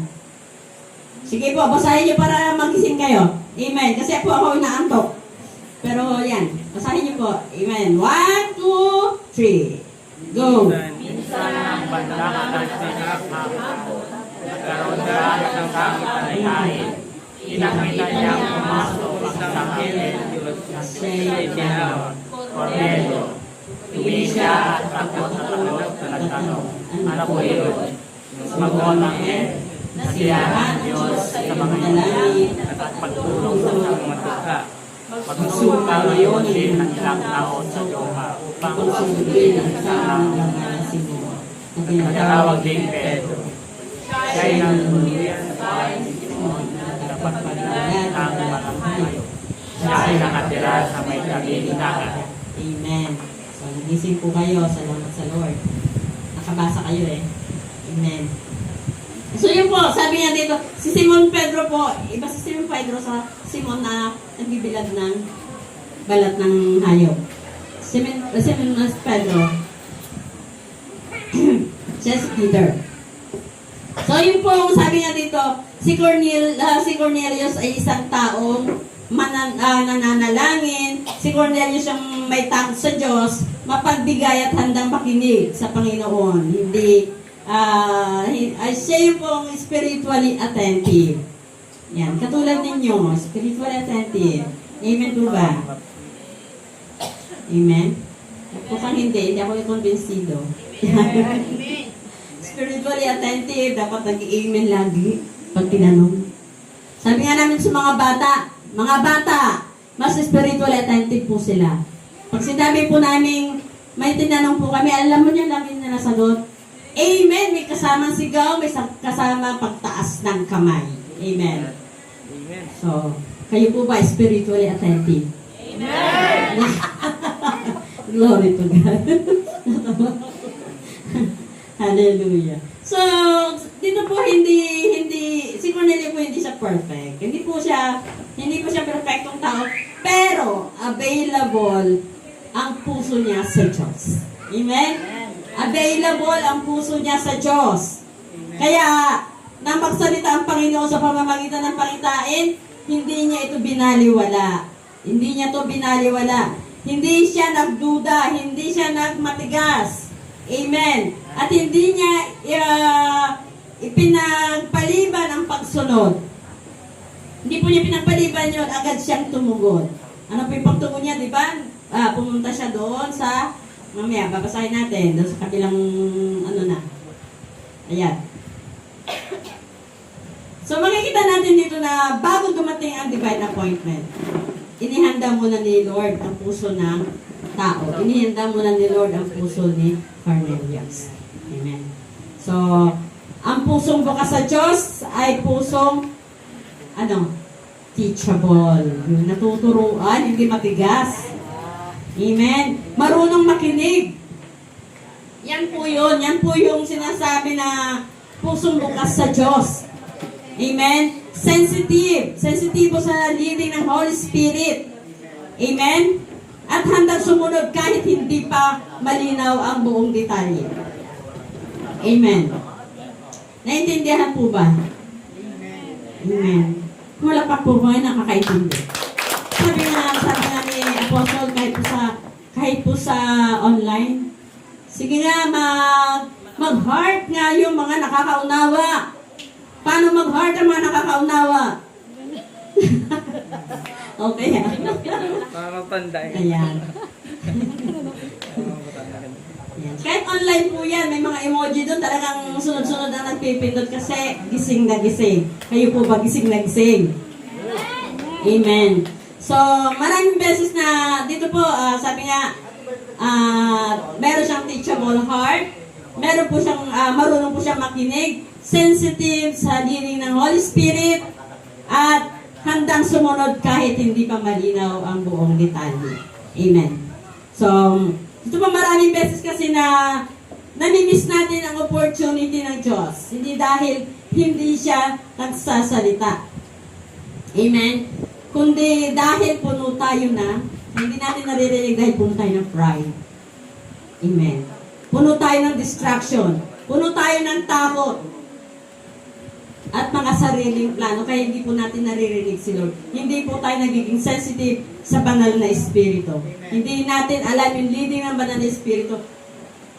sige po, basahin niyo para magising kayo. Amen. Kasi po ako inaantok. Pero yan, basahin niyo po po. Amen. 1, 2, 3. Go. Minsan ang bandang nagsinakap, nagkaroon ng kamitalayain. Inakita niyang pumasok sa pilit siya'y tinawag, Cornelio. Tumingin siya at takot na nagtanong, ano po yun? Sumagot ang na siya ang Diyos sa mga dalangin at pagtulong sa mga tukha. Magsuka ngayon din ang ilang taon sa Diyoha upang sundin ang sarang ng mga Simon. Nagtawag din Pedro. Siya'y nanuluyan sa Simon na dapat panalan ang malangkay. Siya ay nakatira sa may tabing dagat. Amen. So, nagising po kayo. Salamat sa Lord. Nakabasa kayo eh. Amen. So yun po, sabi niya dito, si Simon Pedro po, iba si Simon Pedro sa Simon na nagbibilag ng balat ng hayop. Simon Pedro, siya si Peter. So yun po, sabi niya dito, si Cornelius ay isang taong nananalangin. Si Cornelius yung may takot sa Diyos, mapagbigay at handang makinig sa Panginoon. Hindi siya yung pong spiritually attentive. Yan, katulad ninyo, spiritually attentive. Amen po ba? Amen? Kung hindi ako convincido. Spiritually attentive, dapat nag-amen lagi pag tinanong. Sabi nga namin sa mga bata, mas spiritually attentive po sila. Pag sinabi po namin, may tinanong po kami, alam mo niya lagi na nasagot, Amen. May kasamang sigaw, may kasamang pagtaas ng kamay. Amen. Amen. So, kayo po ba spiritually attentive? Amen. Glory to God. Hallelujah. So, dito po si Cornelio po hindi siya perfect. Hindi po siya perfectong tao, pero available ang puso niya sa Diyos. Amen? Available ang puso niya sa Diyos. Kaya, nang magsalita ang Panginoon sa pamamagitan ng pangitain, hindi niya ito binaliwala. Hindi niya ito binaliwala. Hindi siya nagduda, hindi siya nagmatigas. Amen. At hindi niya ipinagpaliban ang pagsunod. Hindi po niya pinagpaliban yun, agad siyang tumugon. Ano po yung pagtugon niya, di ba? Pumunta siya doon sa mamaya, babasahin natin doon sa kabilang ayan. So, makikita natin dito na bago dumating ang divine appointment, inihanda muna ni Lord ang puso ng tao. Inihanda muna ni Lord ang puso ni Cornelius. Amen. So, ang pusong bukas sa Diyos ay pusong teachable. Yung natuturuan, hindi matigas. Amen. Marunong makinig. Yan po yun. Yan po yung sinasabi na pusong bukas sa Diyos. Amen. Sensitive. Sensitibo sa leading ng Holy Spirit. Amen. At handang sumunod kahit hindi pa malinaw ang buong detalye. Amen. Naintindihan po ba? Amen. Wala pa po ba nakakaintindi? Sabi nga ni Apostle, kahit po sa online, sige nga, mag-heart nga yung mga nakakaunawa. Paano mag-heart ang mga nakakaunawa? Okay, ha? Para magtanda eh. Ayan. Kahit online po yan, may mga emoji doon, talagang sunod-sunod na nagpipindot kasi gising na gising. Kayo po ba gising na gising? Amen. So, maraming beses na dito po, sabi nga, meron siyang teachable heart, meron po siyang, marunong po siyang makinig, sensitive sa leading ng Holy Spirit, at handang sumunod kahit hindi pa malinaw ang buong detalye. Amen. So, ito pa maraming beses kasi na namimiss natin ang opportunity ng Diyos. Hindi dahil hindi siya nagsasalita. Amen. Kundi dahil puno tayo na, hindi natin naririnig dahil puno tayo ng pride. Amen. Puno tayo ng distraction. Puno tayo ng takot. at mga sariling plano, kaya hindi po natin naririnig si Lord. Hindi po tayo nagiging sensitive sa banal na Espiritu. Hindi natin alam yung leading ng banal na Espiritu.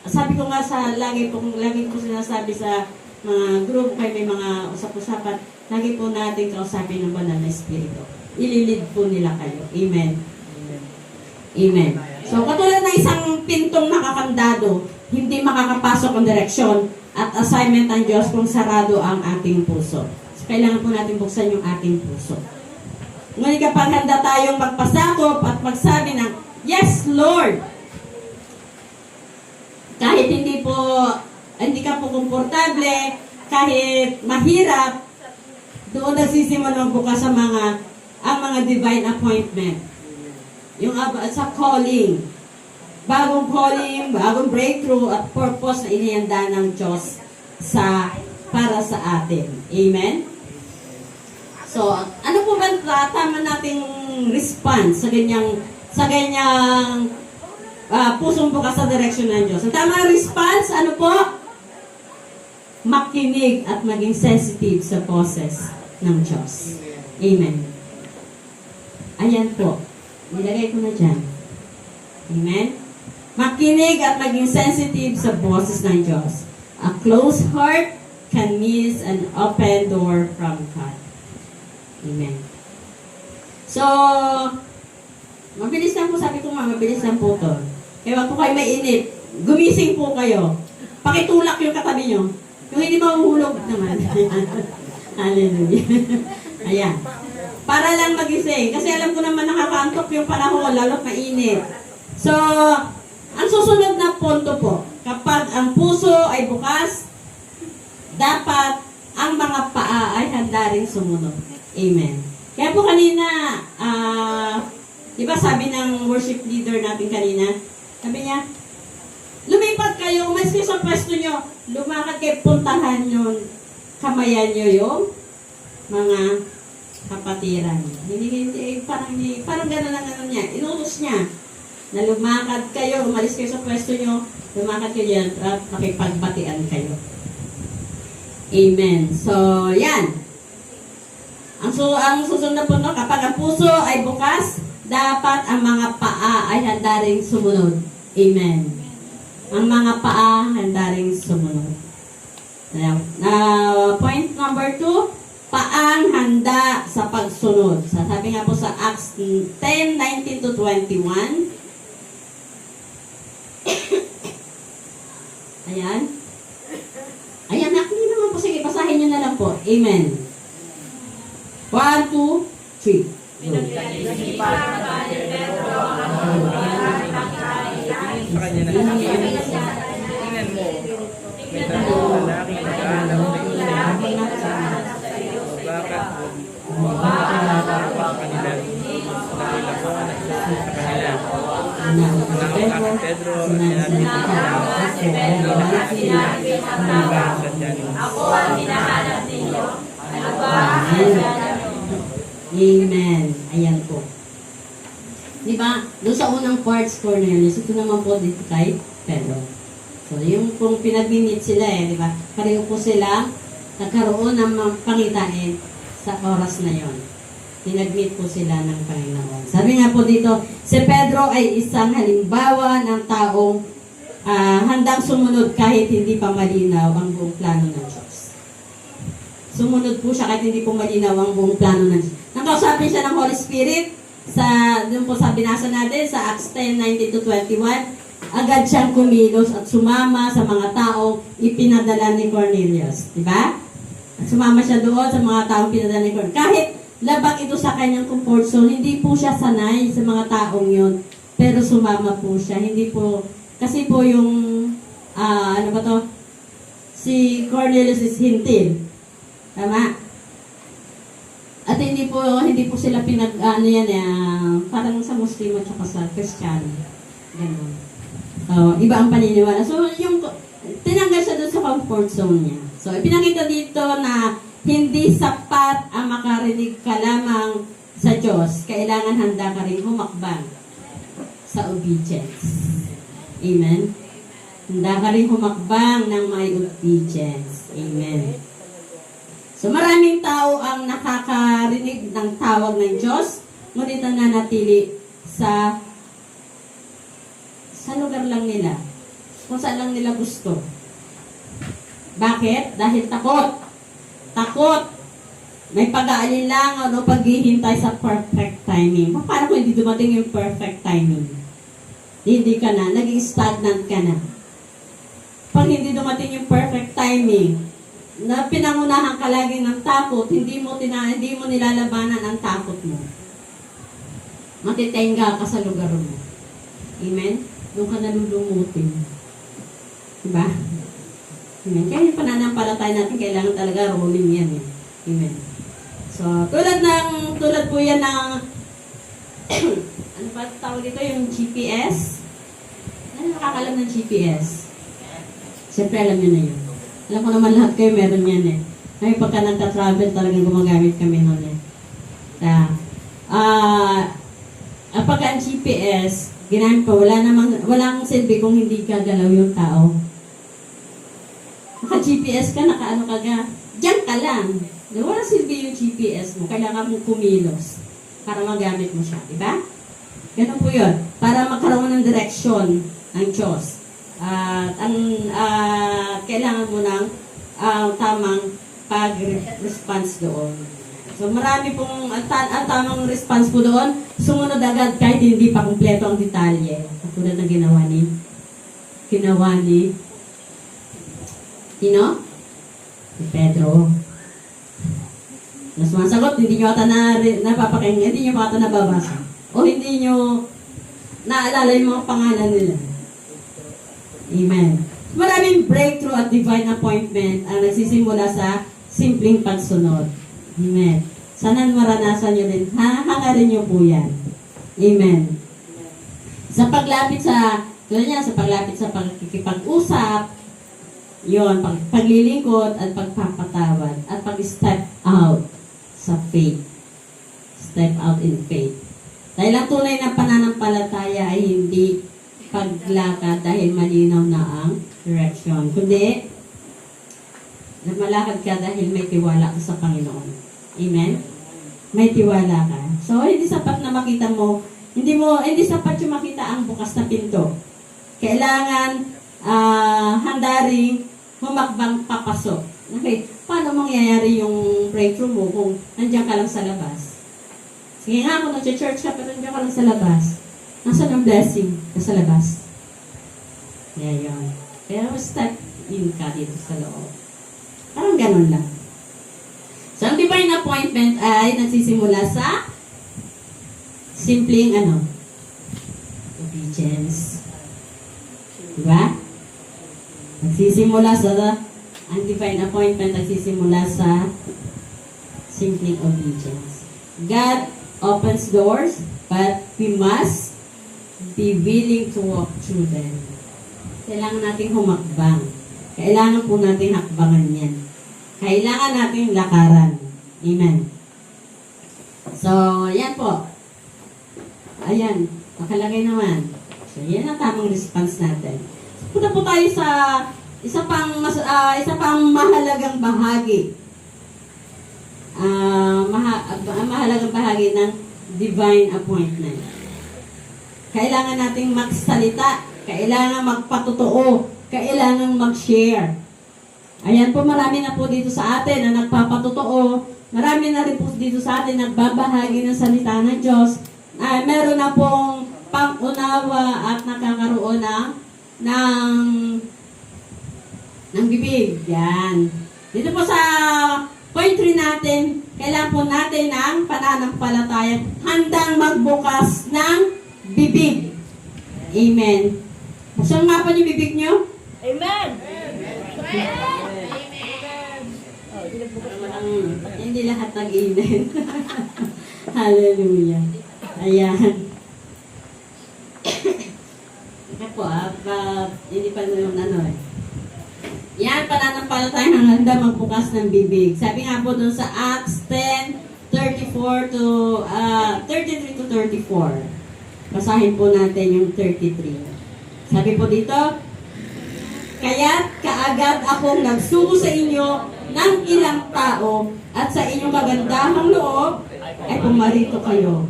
Sabi ko nga lagi ko sinasabi sa mga group, kaya may mga usap-usapan, lagi po natin kausapin ng banal na Espiritu. Ililid po nila kayo. Amen. Amen. So, katulad ng isang pintong nakakandado, hindi makakapasok ang direksyon at assignment ng Diyos kung sarado ang ating puso. So, kailangan po natin buksan yung ating puso. Ngunit kapag handa tayong magpasakop at magsabi ng, Yes, Lord! Kahit hindi ka po komportable, kahit mahirap, doon nagsisimula magbukas ang mga divine appointment. Yung sa calling. Bagong calling, bagong breakthrough at purpose na inihanda ng Diyos para sa atin. Amen? So, ano po ba tama nating response sa ganyang pusong bukas sa direction ng Diyos? Ang tamang response, ano po? Makinig at maging sensitive sa boses ng Diyos. Amen. Ayan po. Nilagay ko na dyan. Amen? Makinig at maging sensitive sa boses ng Diyos. A closed heart can miss an open door from God. Amen. So, mabilis lang po, sabi ko nga, mabilis lang po to. Kaya wag po kayo mainit. Gumising po kayo. Pakitulak yung katabi nyo. Yung hindi mahuhulog naman. Hallelujah. Ayan. Para lang magising. Kasi alam ko naman nakakaantok yung panahon, lalo mainit. So, ang susunod na punto po, kapag ang puso ay bukas, dapat ang mga paa ay handa rin sumunod. Amen. Kaya po kanina, di ba sabi ng worship leader natin kanina, sabi niya, lumipat kayo, umalis kayo sa pwesto nyo, lumakad kayo, puntahan nyo, kamayan nyo yung mga kapatiran. Parang gano'n lang ano niya, inutos niya, na lumakad kayo, umalis kayo sa pwesto nyo, lumakad kayo dyan, at makipagbatian kayo. Amen. So, yan. Ang susunod na punto, kapag ang puso ay bukas, dapat ang mga paa ay handa ring sumunod. Amen. Ang mga paa handa ring sumunod. Point number 2, paang handa sa pagsunod. Sabi nga po sa Acts 10:19 to 21. Ayan. Ayan, nakili naman po. Sige, basahin nyo na lang po. Amen. 1, 2, 3. Sa kanya na tingnan mo. May dalawang lalaki nag-aalaw na bakit kanila nakilabawan na siya sa kanila. Nakakakit Pedro at sinabi Amen. Ayan po. Diba? Doon sa unang parts, Cornelius, ito naman po dito kay Pedro. So, yung kung pinag-meet sila diba? Pareho po sila nagkaroon ng pangitain sa oras na yon. Pinag-meet po sila ng Panginoon. Sabi nga po dito, si Pedro ay isang halimbawa ng taong handang sumunod kahit hindi pa malinaw ang buong plano ng Diyos. Sumunod po siya kahit hindi po malinaw ang buong plano ng Diyos. Nakausapin siya ng Holy Spirit, doon po sa binasa natin, sa Acts 10:19 to 21, agad siyang kumilos at sumama sa mga taong ipinadala ni Cornelius. Diba? At sumama siya doon sa mga taong pinadala ni Cornelius. Kahit labag ito sa kanyang comfort zone, hindi po siya sanay sa mga taong yun. Pero sumama po siya. Hindi po, kasi po yung, si Cornelius is hintil. Tama? At hindi po sila parang sa Muslim at saka sa Christian. Ganun. So, iba ang paniniwala. So, tinanggal siya doon sa comfort zone niya. So, ipinakita dito na hindi sapat ang makarinig ka lamang sa Diyos. Kailangan handa ka rin humakbang sa obedience. Amen? Handa ka rin humakbang ng may obedience. Amen. So maraming tao ang nakakarinig ng tawag ng Diyos, ngunit ang nanatili sa lugar lang nila, kung saan lang nila gusto. Bakit? Dahil takot. Takot. May pag-aalinlangan o paghihintay sa perfect timing. Paano kung hindi dumating yung perfect timing? Hindi ka na, naging stagnant ka na. Pag hindi dumating yung perfect timing, na pinangunahan ka lagi ng takot, hindi mo nilalabanan ang takot mo. Matitenga ka sa lugar mo. Amen? Doon ka nalulumutin. Diba? Amen? Kaya yung pananampalataya natin, kailangan talaga rolling yan eh. Amen? So, tulad po yan ng ano pa tawag dito, yung GPS? Ano nakakalam ng GPS? Siyempre alam nyo na yun. Alam ko naman lahat kayo meron yan eh. Ngayon pagka nagta-travel talagang gumagamit kami nun eh. Pagka ang GPS, ginamit pa, walang silbi kung hindi gagalaw yung tao. Naka-GPS ka, naka-ano ka ga, diyan ka lang. Walang silbi yung GPS mo, kailangan mong kumilos para magamit mo siya, diba? Ganun po yun, para magkaroon ng direksyon ng Diyos. Kailangan mo ng tamang pag-response doon. So marami pong, ang tamang response po doon, sumunod agad kahit hindi pa kumpleto ang detalye. Katulad ng ginawa ni Sino? Si Pedro. Na sumasagot, hindi nyo ata napapakinggan, hindi nyo ata nababasa. O hindi nyo naalala yung mga pangalan nila. Amen. Maraming breakthrough at divine appointment ang nagsisimula sa simpleng pagsunod. Amen. Sana maranasan nyo din. Hangarin nyo po yan. Amen. Sa paglapit sa pagkikipag-usap, yon, paglilingkod at pagpapatawad at pag-step out sa faith. Step out in faith. Dahil ang tunay na pananampalataya ay hindi paglakad dahil malinaw na ang direction. Kundi, malakad ka dahil may tiwala ka sa Panginoon. Amen? May tiwala ka. So, hindi sapat na makita mo, hindi sapat yung makita ang bukas na pinto. Kailangan handa rin humakbang papasok. Okay, paano mangyayari yung breakthrough mo kung nandiyan ka lang sa labas? Sige nga, kung nag-church ka, pero nandiyan ka lang sa labas. Nasaan ang blessing ka sa labas? Yeah, yun. Pero step in ka dito sa loob. Parang ganun lang. So, ang divine appointment ay nagsisimula sa simpleng obedience. Diba? Ang divine appointment nagsisimula sa simpleng obedience. God opens doors, but we must be willing to walk through them. Kailangan nating humakbang. Kailangan po nating hakbangan yan. Kailangan nating lakaran. Amen. So, yan po. Ayan, makalagay naman. So, yan ang tamang response natin. So, punta po tayo sa isa pang mahalagang bahagi. Mahalagang bahagi ng divine appointment. Kailangan nating magsalita, kailangan magpatotoo, kailangan mag-share. Ayan po, marami na po dito sa atin na nagpapatotoo. Marami na rin po dito sa atin nagbabahagi ng salita ng Diyos. Meron na pong pang-unawa at nakakaroon ng bibig. Yan. Dito po sa point 3 natin, kailangan po natin ng pananampalataya handang magbukas ng bibig. Amen. Buksan nga po yung bibig nyo. Amen! Hindi lahat nag-amen. Hallelujah. Ayan. Ito po, hindi pa yung Yan, pananampalataya ng handa magbukas ng bibig. Sabi nga po dun sa Acts 10:33 to 34. Basahin po natin yung 33. Sabi po dito, kaya't kaagad akong nagsugo sa inyo ng ilang tao at sa inyong kagandahang loob ay pumarito kayo.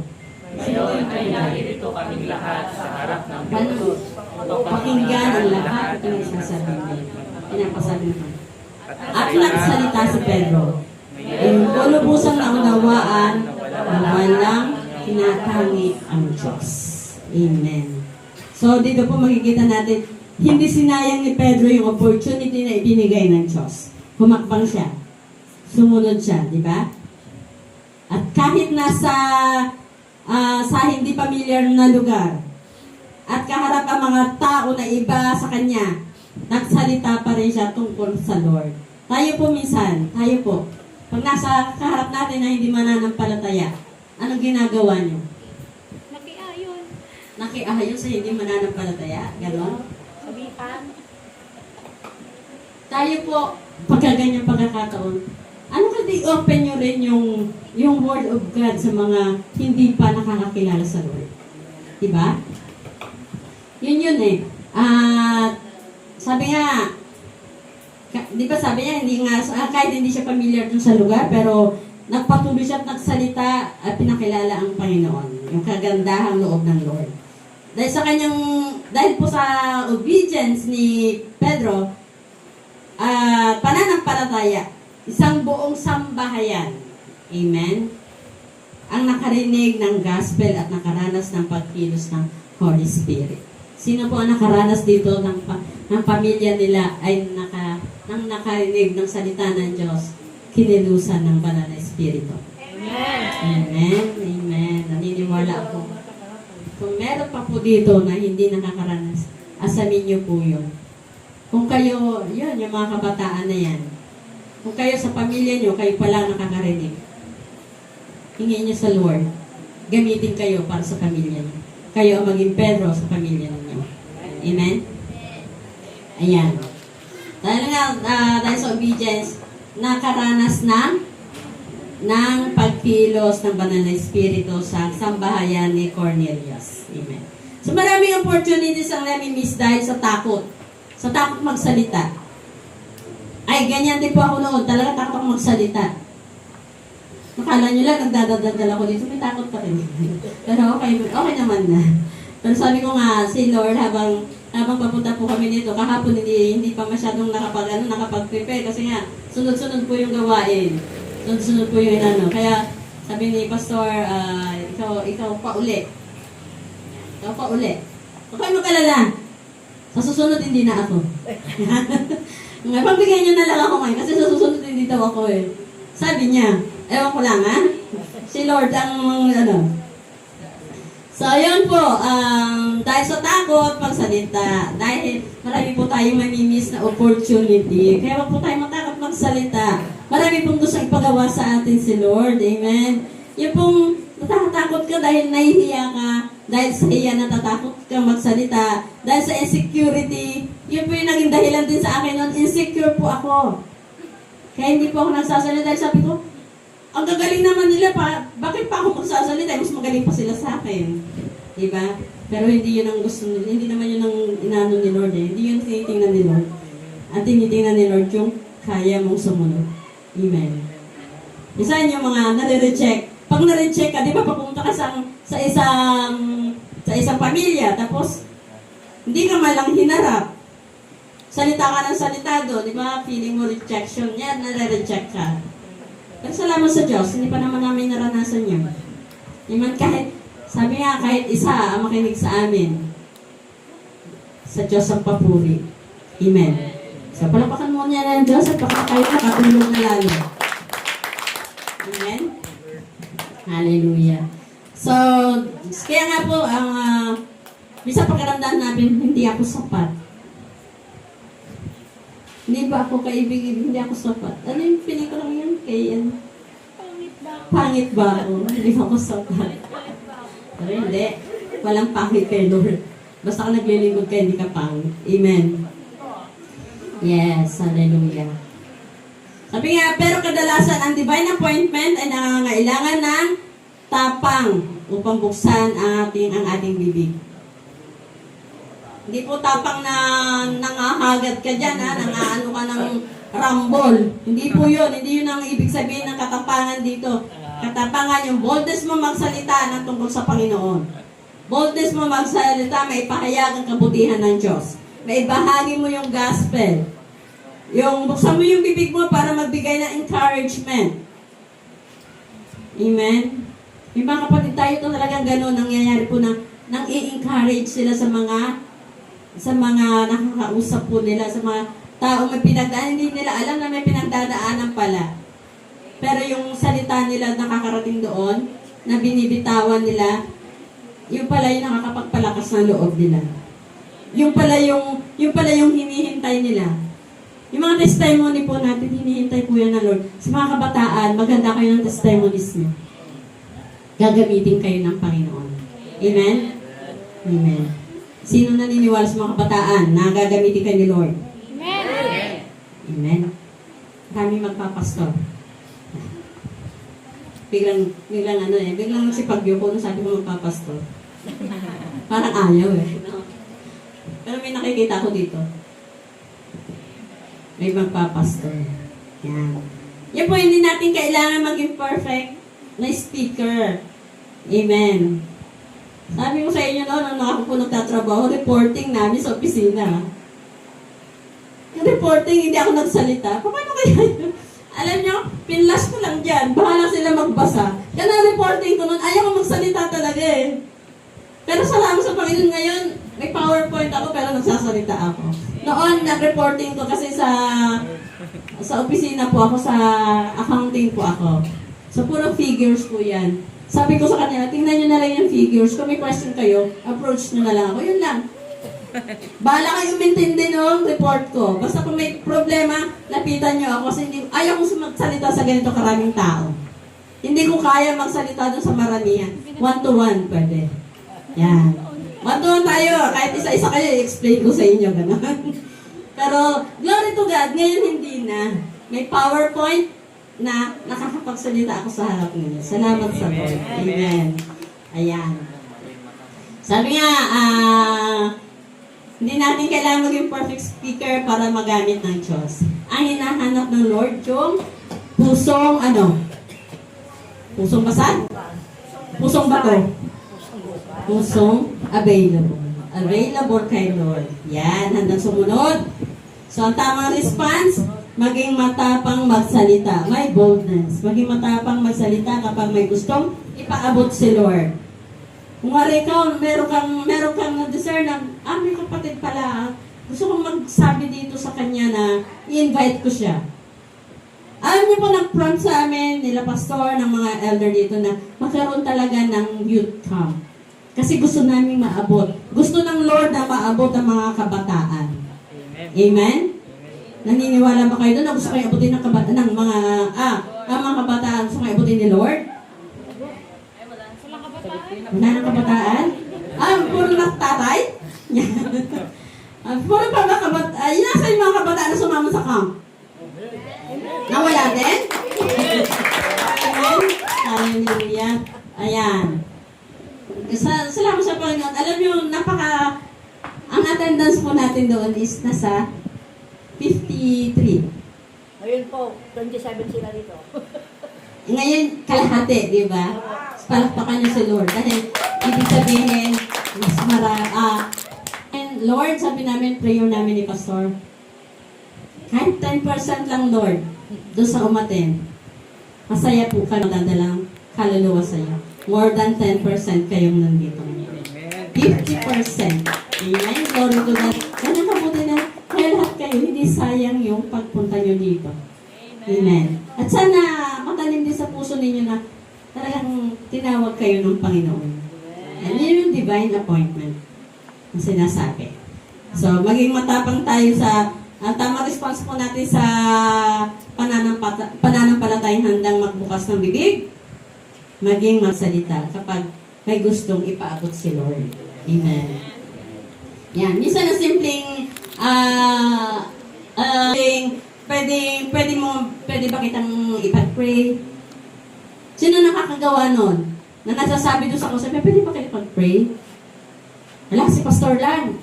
Ngayon ay naririto kaming lahat sa harap ng Diyos. Pakinggan ang lahat at pinagsasabi. Pinapasabi ko. At nagsalita si Pedro. Lubusang naunawaan na walang tinatangi ang Diyos. Amen. So, dito po makikita natin, hindi sinayang ni Pedro yung opportunity na ibinigay ng Diyos. Humakbang siya. Sumunod siya, di ba? At kahit nasa sa hindi familiar na lugar, at kaharap ang mga tao na iba sa kanya, nagsalita pa rin siya tungkol sa Lord. Tayo po minsan, pag nasa kaharap natin na hindi mananampalataya, anong ginagawa niyo? Nakiayon. Nakiayon sa hindi mananampalataya? Ganon? Sabihan. Tayo po, pagka ganyang pagkakataon, ano kung open nyo rin yung Word of God sa mga hindi pa nakakakilala sa Lord? Diba? Yun eh. Sabi nga, di ba sabi niya, hindi nga, kahit hindi siya familiar dun sa lugar, pero nagpatuloy siya at nagsalita at pinakilala ang Panginoon. Yung kagandahang loob ng Lord. Dahil po sa obedience ni Pedro, pananampalataya, isang buong sambahayan. Amen? Ang nakarinig ng gospel at nakaranas ng pagkilos ng Holy Spirit. Sino po ang nakaranas dito ng pamilya nila ay nang nakarinig ng salita ng Diyos, kinilusan ng banal na Espiritu? Amen. Amen. Amen. Naniniwala ako. Kung meron pa po dito na hindi nakakaranas, asamin niyo po yun. Kung kayo, yun, yung mga kabataan na yan, kung kayo sa pamilya niyo, kayo pala nakakarinig, hingin niyo sa Lord, gamitin kayo para sa pamilya niyo. Kayo ang maging Pedro sa pamilya niyo. Amen? Ayan. Dahil sa obedience, nakaranas ng pagkilos ng banal na Espiritu sa sambahayan ni Cornelius. Amen. So maraming opportunities ang nami-miss dahil sa takot. Sa takot magsalita. Ay, ganyan din po ako noon. Talaga takot ako magsalita. Akala nyo lang, nagdadadal ako dito. May takot pa rin. Pero okay naman na. Pero sabi ko nga, si Lord, habang papunta po kami dito, kahapon hindi pa masyadong nakapag-prepare. Kasi nga, sunod-sunod po yung gawain. Sunod-sunod po yung inano. Kaya, sabi ni Pastor, ikaw pa uli. Ikaw pa uli. Huwag kayo mag-alala. Sa susunod, hindi na ako. Ngayon, pagbigyan nyo na lang ako ngayon kasi sa susunod hindi daw ako eh. Sabi niya, ewan ko lang ha? Si Lord ang So, yun po, dahil sa takot, pagsalita, dahil marami po tayong mamimiss na opportunity, kaya wag po tayo matakot magsalita. Marami pong gusto ipagawa sa atin si Lord, amen? Yung pong natatakot ka dahil nahihiya ka, dahil sa iya natatakot ka magsalita, dahil sa insecurity, yun po yung naging dahilan din sa akin noon, insecure po ako. Kaya hindi po ako nagsasalita dahil sabi ko, ang gagaling naman nila bakit pa ako magsasalita? Mas magaling pa sila sa akin. Diba? Pero hindi yun ang gusto nila. Hindi naman yun ang inano ni Lord eh. Hindi yun tinitingnan ni Lord. Ang tinitingnan ni Lord yung kaya mong sumunod. Amen. Isa yung mga nare-reject. Pag na-reject ka, di ba, papunta ka sa isang pamilya, tapos hindi ka malang hinarap. Salita ka ng salita doon, di ba? Feeling mo rejection yan, nare-reject ka. Pero salamat sa Diyos, hindi pa naman namin naranasan yun. Iman kahit, sabi nga, kahit isa ang makinig sa amin, sa Diyos ang papuri. Amen. So, palapakan mo niya ng Diyos at baka kayo nakatulog na lalo. Amen? Hallelujah. So, kaya nga po, bisa pagkaramdam namin, hindi ako sapat. Hindi ba ako kaibig-ibig, hindi ako sapat. Ano yung feeling ko lang yun? Pangit ba ako? Hindi ako sapat. Pero hindi. Walang pangit kay Lord. Basta ka naglilingkod ka, hindi ka pangit. Amen. Yes, hallelujah. Sabi nga, pero kadalasan ang divine appointment ay nangangailangan ng tapang upang buksan ang ating bibig. Hindi po tapang na nangahagat ka dyan, nangaano ka ng rumble. Hindi po yun. Hindi yun ang ibig sabihin ng katapangan dito. Katapangan yung boldness mo magsalita ng tungkol sa Panginoon. Boldness mo magsalita, may ipahayag ang kabutihan ng Diyos. May ibahagi mo yung gospel. Yung buksan mo yung bibig mo para magbigay ng encouragement. Amen? Yung mga kapatid tayo ito talagang gano'n, nangyayari po na nang i-encourage sila sa mga nakakausap po nila, sa mga tao may pinagdaan, hindi nila alam na may pinagdadaanan pala. Pero yung salita nila nakakarating doon, na binibitawan nila, yung pala yung nakakapagpalakas ng loob nila. Yung pala yung hinihintay nila. Yung mga testimony po natin, hinihintay po yan ng Lord. Sa mga kabataan, maganda kayo ng testimonies niyo. Gagamitin kayo ng Panginoon. Amen? Amen. Sino naniniwala sa mga kabataan na gagamitin kayo ni Lord? Amen. Amen. Kami magpapastor. Biglang si Pagyo ko nung sabi ko magpapastor. Parang ayaw eh. No? Pero may nakikita ko dito. May magpapastor. Yan. Yan po, hindi natin kailangan maging perfect na speaker. Amen. Sabi ko sa inyo noon, nung ako po nagtatrabaho, reporting namin sa opisina. Yung reporting, hindi ako nagsalita. Paano kaya yun? Alam nyo, pinlas ko lang dyan. Bahala sila magbasa. Yan ang reporting ko noon. Ayaw ko magsalita talaga eh. Pero salamat sa Panginoon ngayon, may PowerPoint ako pero nagsasalita ako. Noon, nag-reporting ko kasi sa opisina po ako, sa accounting po ako. So, puro figures po yan. Sabi ko sa kanila, tingnan nyo na lang yung figures. Kung may question kayo, approach nyo na lang ako. Yun lang. Bahala kayo umintindi ng report ko. Basta kung may problema, lapitan nyo ako. Kasi ayaw kong magsalita sa ganito karaming tao. Hindi ko kaya magsalita doon sa maramihan. 1-to-1 pwede. Yan. 1-to-1 tayo. Kahit isa-isa kayo, i-explain ko sa inyo. Ganun. Pero, glory to God, ngayon hindi na. May PowerPoint na nakakapagsalita ako sa harap ninyo. Salamat sa Lord. Amen. Ayan. Sabi nga, hindi natin kailangan maging perfect speaker para magamit ng Diyos. Ang hinahanap ng Lord yung pusong Pusong basad? Pusong bato? Pusong available. Available kay Lord. Yan, handang sumunod. So, ang tamang response, maging matapang magsalita. May boldness. Maging matapang magsalita kapag may gustong ipaabot si Lord. Kung wala ikaw, meron kang na-discern na, may kapatid pala, gusto kong magsabi dito sa kanya na i-invite ko siya. Alam niyo po, nag-prompt sa amin, nila pastor, ng mga elder dito na magkaroon talaga ng youth camp. Kasi gusto namin maabot. Gusto ng Lord na maabot ang mga kabataan. Amen? Naniniwala ba kayo doon na gusto kayo abutin ng kabataan, ng mga kabataan gusto kayo abutin ni Lord? Wala ng kabataan? Puro tatay? Puro pa mga kabataan? Nasa yung mga kabataan na sumama sa camp? Nawala din? Amen? Hallelujah. Ayan. Salamat sa Panginoon. Alam nyo, ang attendance po natin doon is nasa 53. Ngayon po, 27 sila dito. Ngayon, kalahati, di ba? Palakpakan niyo si Lord. Dahil, ibig sabihin, mas and Lord, sabi namin, prayer namin ni Pastor, kahit 10% lang, Lord, doon sa umaten, masaya po ka magdadalang kaluluwa sa iyo. More than 10% kayong nandito. 50%. Amen. Glory to God. Ganun kabuti na, kaya lahat kayo, hindi sayang yung pagpunta nyo dito. Amen. At sana, matalim din sa puso ninyo na talagang tinawag kayo ng Panginoon. And yun yung divine appointment na sinasabi. So, maging matapang tayo sa tamang response po natin sa pananampalatayang handang magbukas ng bibig, maging magsalita kapag may gustong ipaabot si Lord. Amen. Yan. Minsan na simpleng pwede ba kitang ipag-pray? Sino nakakagawa nun? Na nasasabi doon sa kusap, pwede ba kayo ipag-pray? Wala, si Pastor lang.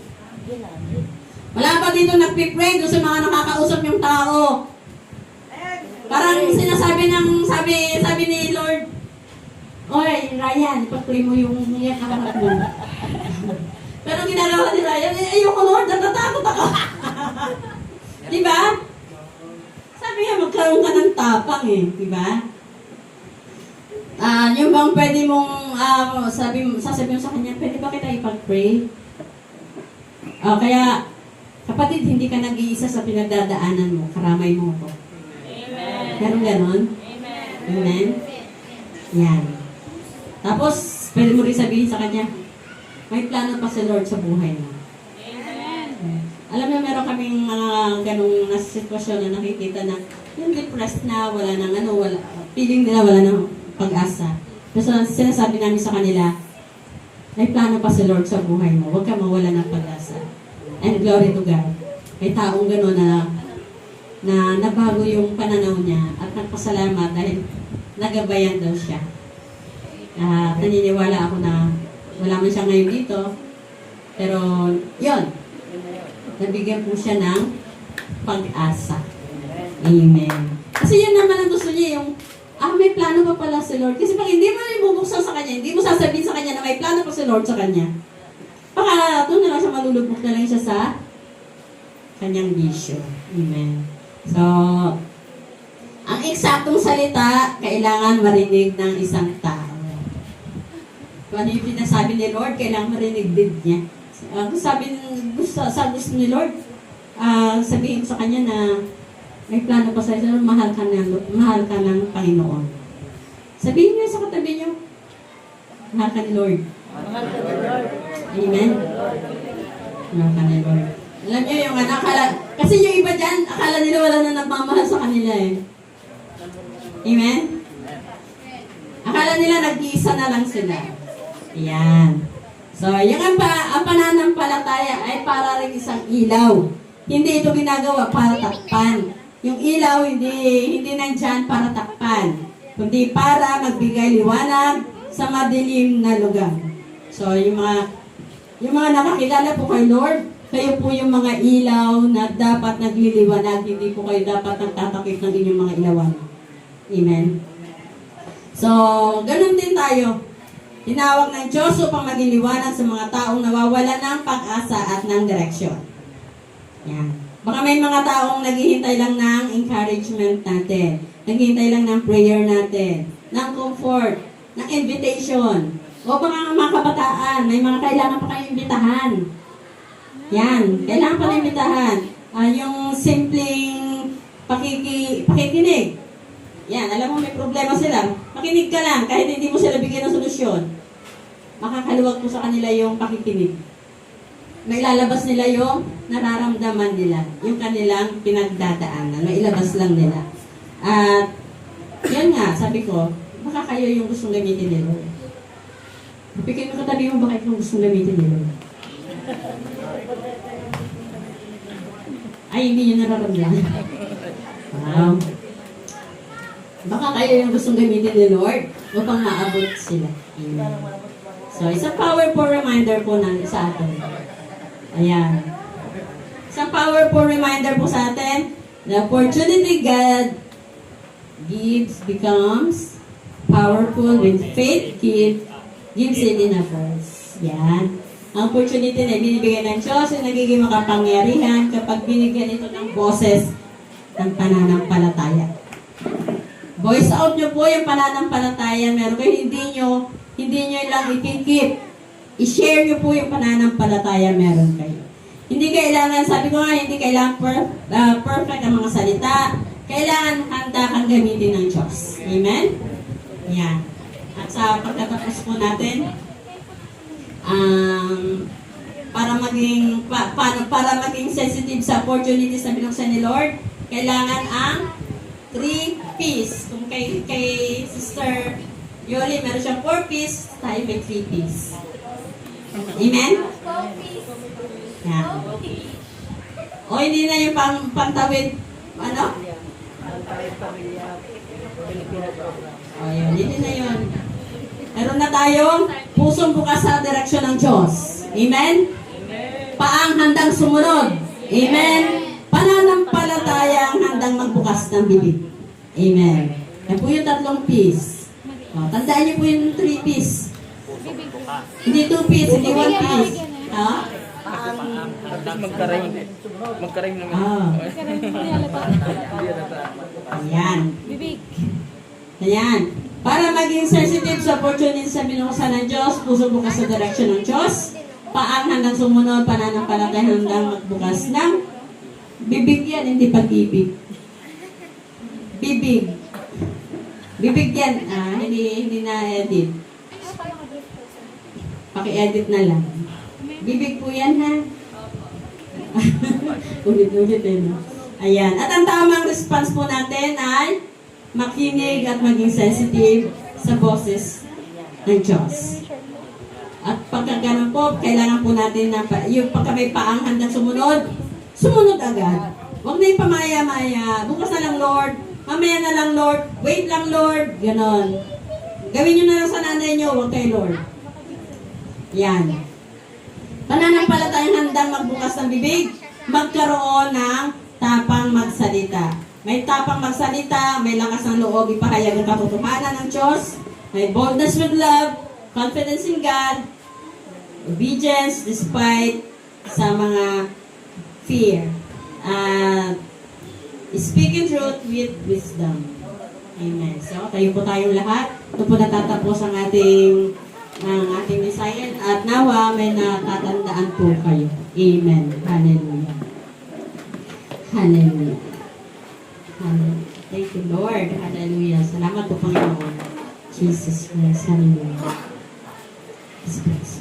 Wala ba dito nagpipray doon sa mga nakakausap yung tao? Parang sinasabi sabi ni Lord, Oy, Ryan, ipag-pray mo yung kaharap mo. Pero ginagawa ni Ryan, ayoko Lord, natatakot ako. Di ba? Sabi nga, magkaroon ka ng tapang eh, di ba? Yung bang pwede mong, sasabihin mo sa kanya, pwede ba kita ipag-pray? Kaya, kapatid, hindi ka nag-iisa sa pinagdadaanan mo, karamay mo ko. Amen. Meron ganon? Amen. Yan. Tapos, pwede mo rin sabihin sa kanya, may plano pa si Lord sa buhay mo. Amen. Alam mo, meron kaming mga ganong nasa sitwasyon na nakikita na yung depressed na, wala nang feeling nila wala nang pag-asa. So, sinasabi namin sa kanila, may plano pa si Lord sa buhay mo. Huwag ka mawala ng pag-asa. And glory to God. May taong gano'n na nabago yung pananaw niya at nagpasalamat dahil nagabayan daw siya. Naniniwala ako na wala man siya ngayon dito. Pero, yun. Nabigyan po siya ng pag-asa. Amen. Kasi yun naman ang gusto niya, yung may plano pa pala si Lord. Kasi pag hindi mo rin bubuksan sa kanya, hindi mo sasabihin sa kanya na may plano pa si Lord sa kanya, baka doon na lang siya malulubog na lang siya sa kanyang bisyo. Amen. So, ang eksaktong salita, kailangan marinig ng isang tao. Kung ano yung pinasabi ni Lord, kailangan marinig din niya. Gusto ni Lord, sabihin sa kanya na may plano pa sa iyo, mahal ka ng Panginoon. Sabihin niyo sa katabi niyo, mahal ka ni Lord. Amen? Mahal ka ni Lord. Alam niyo yung kasi yung iba dyan, akala nila wala na nagmamahal sa kanila eh. Amen? Akala nila nag-iisa na lang sila. Ayan. So, yung ang pananampalataya ay para rin isang ilaw. Hindi ito ginagawa para takpan. Yung ilaw, hindi nandyan para takpan, kundi para magbigay liwanag sa madilim na lugar. So, yung mga nakakilala po kay Lord, kayo po yung mga ilaw na dapat nagliliwanag, hindi po kayo dapat nagtatakip ng inyong mga ilawan. Amen? So, ganun din tayo. Tinawag ng Diyos upang maging liwanag sa mga taong nawawala ng pag-asa at ng direksyon. Yan. Baka may mga taong naghihintay lang ng encouragement natin. Naghihintay lang ng prayer natin. Ng comfort. Ng invitation. O baka mga kabataan, may mga kailangan pa kayong imbitahan. Yan. Kailangan pa na imbitahan. Yung simpleng pakikinig. Yan. Alam mo, may problema sila. Makinig ka lang kahit hindi mo sila bigyan ng solusyon. Makakaluwag po sa kanila yung pakikinig. May lalabas nila yung nararamdaman nila, yung kanilang pinagdadaanan. May ilabas lang nila. At, yan nga, sabi ko, baka kayo yung gustong gamitin ni Lord. Pipigil mo katabi mo, baka yung gustong gamitin ni Lord. Ay, hindi nyo nararamdaman. Wow. Baka kayo yung gustong gamitin ni Lord upang maabot sila. Amen. So, isang powerful reminder po sa atin. Ayan. Isang powerful reminder po sa atin, the opportunity God gives becomes powerful when faith gives it in a force. Yan. Ang opportunity na binibigay ng Diyos ay nagiging makapangyarihan kapag binigyan ito ng boses ng pananampalataya. Voice out nyo po yung pananampalataya. Meron kayo, hindi nyo lang ikikip. I-share nyo po yung pananampalataya meron kayo. Hindi kailangan, sabi ko nga, hindi kailangan perfect ang mga salita. Kailangan handa kang gamitin ng Diyos. Amen? Yan. At sa pagkatapos po natin, para maging sensitive sa opportunities na binuksan ni Lord, kailangan ang 3 P's. Kung kay Sister Yoli, meron siyang 4 P's, tayo may 3 P's. Amen? Yan. O, hindi na yung pangtawid, ano? O, yun, hindi na yun. Meron na tayong pusong bukas sa direksyon ng Diyos. Amen? Paang handang sumunod. Amen? Pananampalataya ang handang magbukas ng bibig. Amen. Yan po yung 3 piece. O, tandaan niyo po yung 3 piece. Hindi 2 piece, hindi 1 piece. Ha? Tapos magkaring naman. Ah. Ayan. Bibig. Ayan. Para maging sensitive sa opportunity sa binukasan ng Diyos, puso bukas sa direction ng Diyos, paang handang sumunod, pananampalataya handang magbukas ng bibig yan, hindi pag-ibig. Bibig. Bibig yan. Hindi na-edit. Paki-edit na lang. Bibig po yan, ha? Ulit-ulit eh, no? Ayan. At ang tamang response po natin ay makinig at maging sensitive sa boses ng Diyos. At pagka ganun po, kailangan po natin na yung pagka may paang handang sumunod, sumunod agad. Huwag na yung pamaya-maya. Bukas na lang, Lord. Mamaya na lang, Lord. Wait lang, Lord. Ganon. Gawin nyo na lang sa nanay nyo. Huwag kay Lord. Yan. Pananampalatayang handang magbukas ng bibig, magkaroon ng tapang magsalita. May tapang magsalita, may lakas ng loob, ipahayag ang katotohanan ng Diyos, may boldness with love, confidence in God, obedience despite sa mga fear. Speaking truth with wisdom. Amen. So, tayo po tayong lahat. Ito po natatapos ang ating mensahe at nawa may natatandaan po kayo. Amen. Hallelujah. Hallelujah. Hallelujah. Thank you, Lord. Hallelujah. Salamat po, Panginoon. Jesus Christ. Hallelujah. Jesus Christ.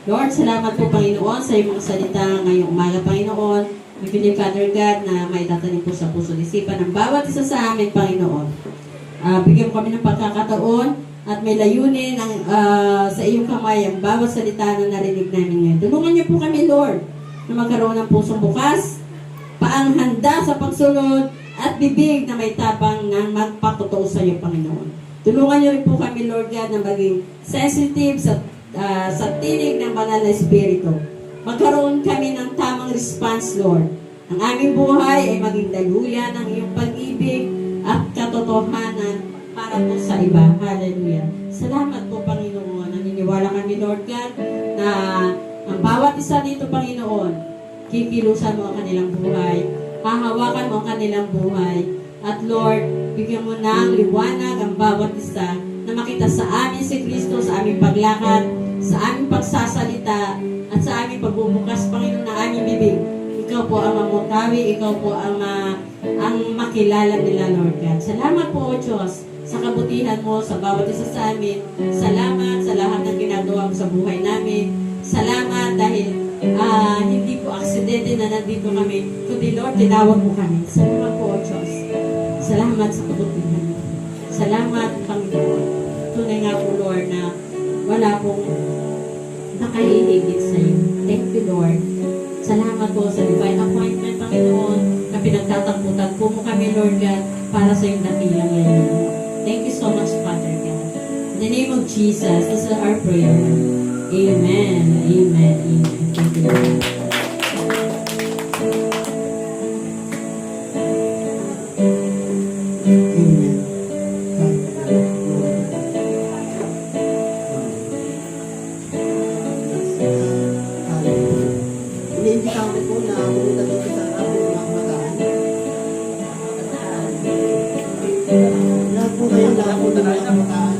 Lord, salamat po, Panginoon, sa iyong mga salita ngayong umaga, Panginoon. We believe, Father God, na may tatanim po sa puso at isipan ng bawat isa sa amin, Panginoon. Bigyan mo kami ng pagkakataon at may layunin sa iyong kamay ang bawat salita na narinig namin ngayon. Tulungan niyo po kami, Lord, na magkaroon ng pusong bukas, paang handa sa pagsunod, at bibig na may tapang na magpatotoo sa iyo, Panginoon. Tulungan niyo rin po kami, Lord God, na maging sensitive sa tinig ng banal na Espiritu. Magkaroon kami ng tamang response, Lord. Ang aming buhay ay maging daluyan ng iyong pag-ibig at katotohanan para po sa iba. Hallelujah. Salamat po, Panginoon. Naniniwala kami, Lord God, na ang bawat isa dito, Panginoon, kikilusan mo ang kanilang buhay, hahawakan mo ang kanilang buhay, at Lord, bigyan mo ng liwanag ang bawat isa na makita sa amin si Kristo, sa aming paglakad, sa aming pagsasalita, at sa aming pagbubukas, Panginoon, na aming bibig. Ikaw po ang mamutawi, ikaw po ang makilala nila, Lord God. Salamat po, O Diyos, sa kabutihan mo sa bawat isa sa amin. Salamat sa lahat ng ginagawa mo sa buhay namin. Salamat dahil hindi po aksidente na nandito kami, kundi Lord, tinawag mo kami. Salamat po, O Diyos. Salamat sa kabutihan mo. Salamat, Panginoon. Tunay nga po, Lord, na wala pong nakahihigit sa iyo. Thank you, Lord. Salamat po sa divine appointment, Panginoon, na pinagtatamputan po mo kami, Lord God, para sa iyong dakilang yayin. Thank you so much, Father God. In the name of Jesus, this is our prayer. Amen. Amen. Amen. Thank you, Lord. Iniimbitahan ko po na pumunta dito sa ating mga magaan. Lahat po kayong nakapunta ng mga magaan.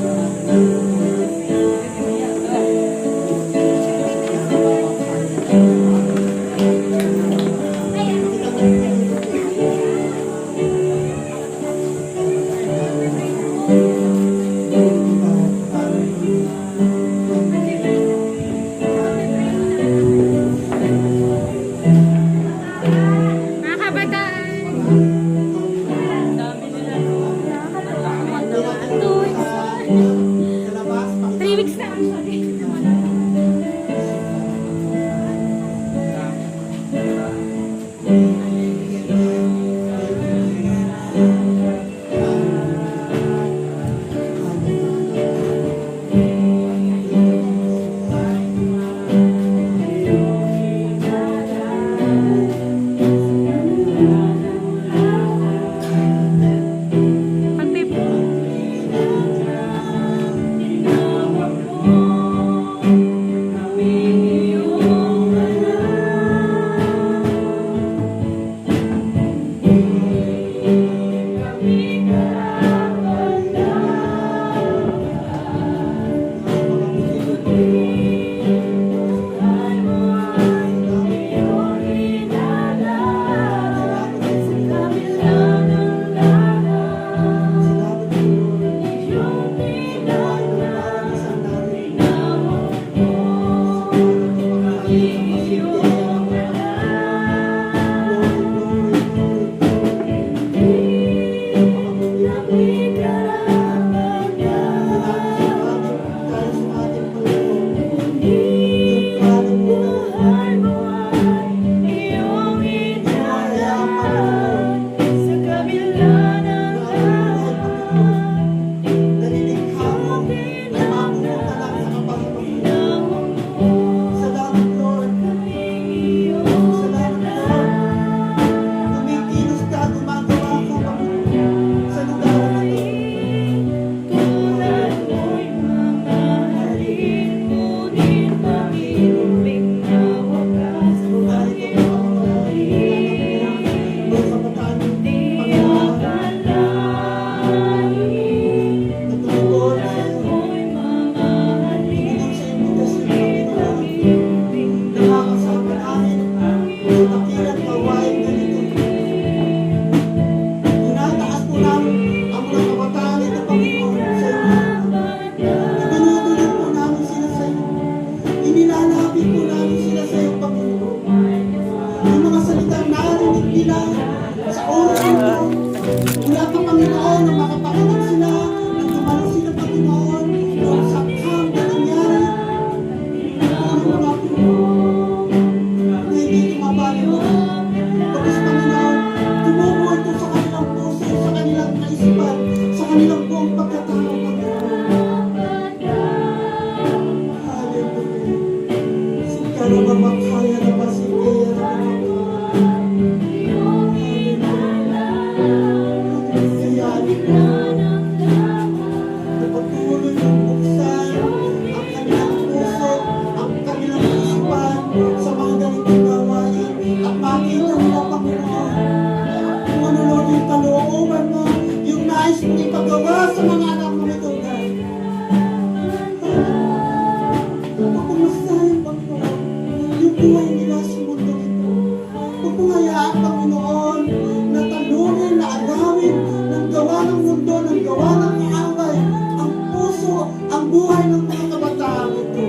ang buhay ng mga kabataan ito.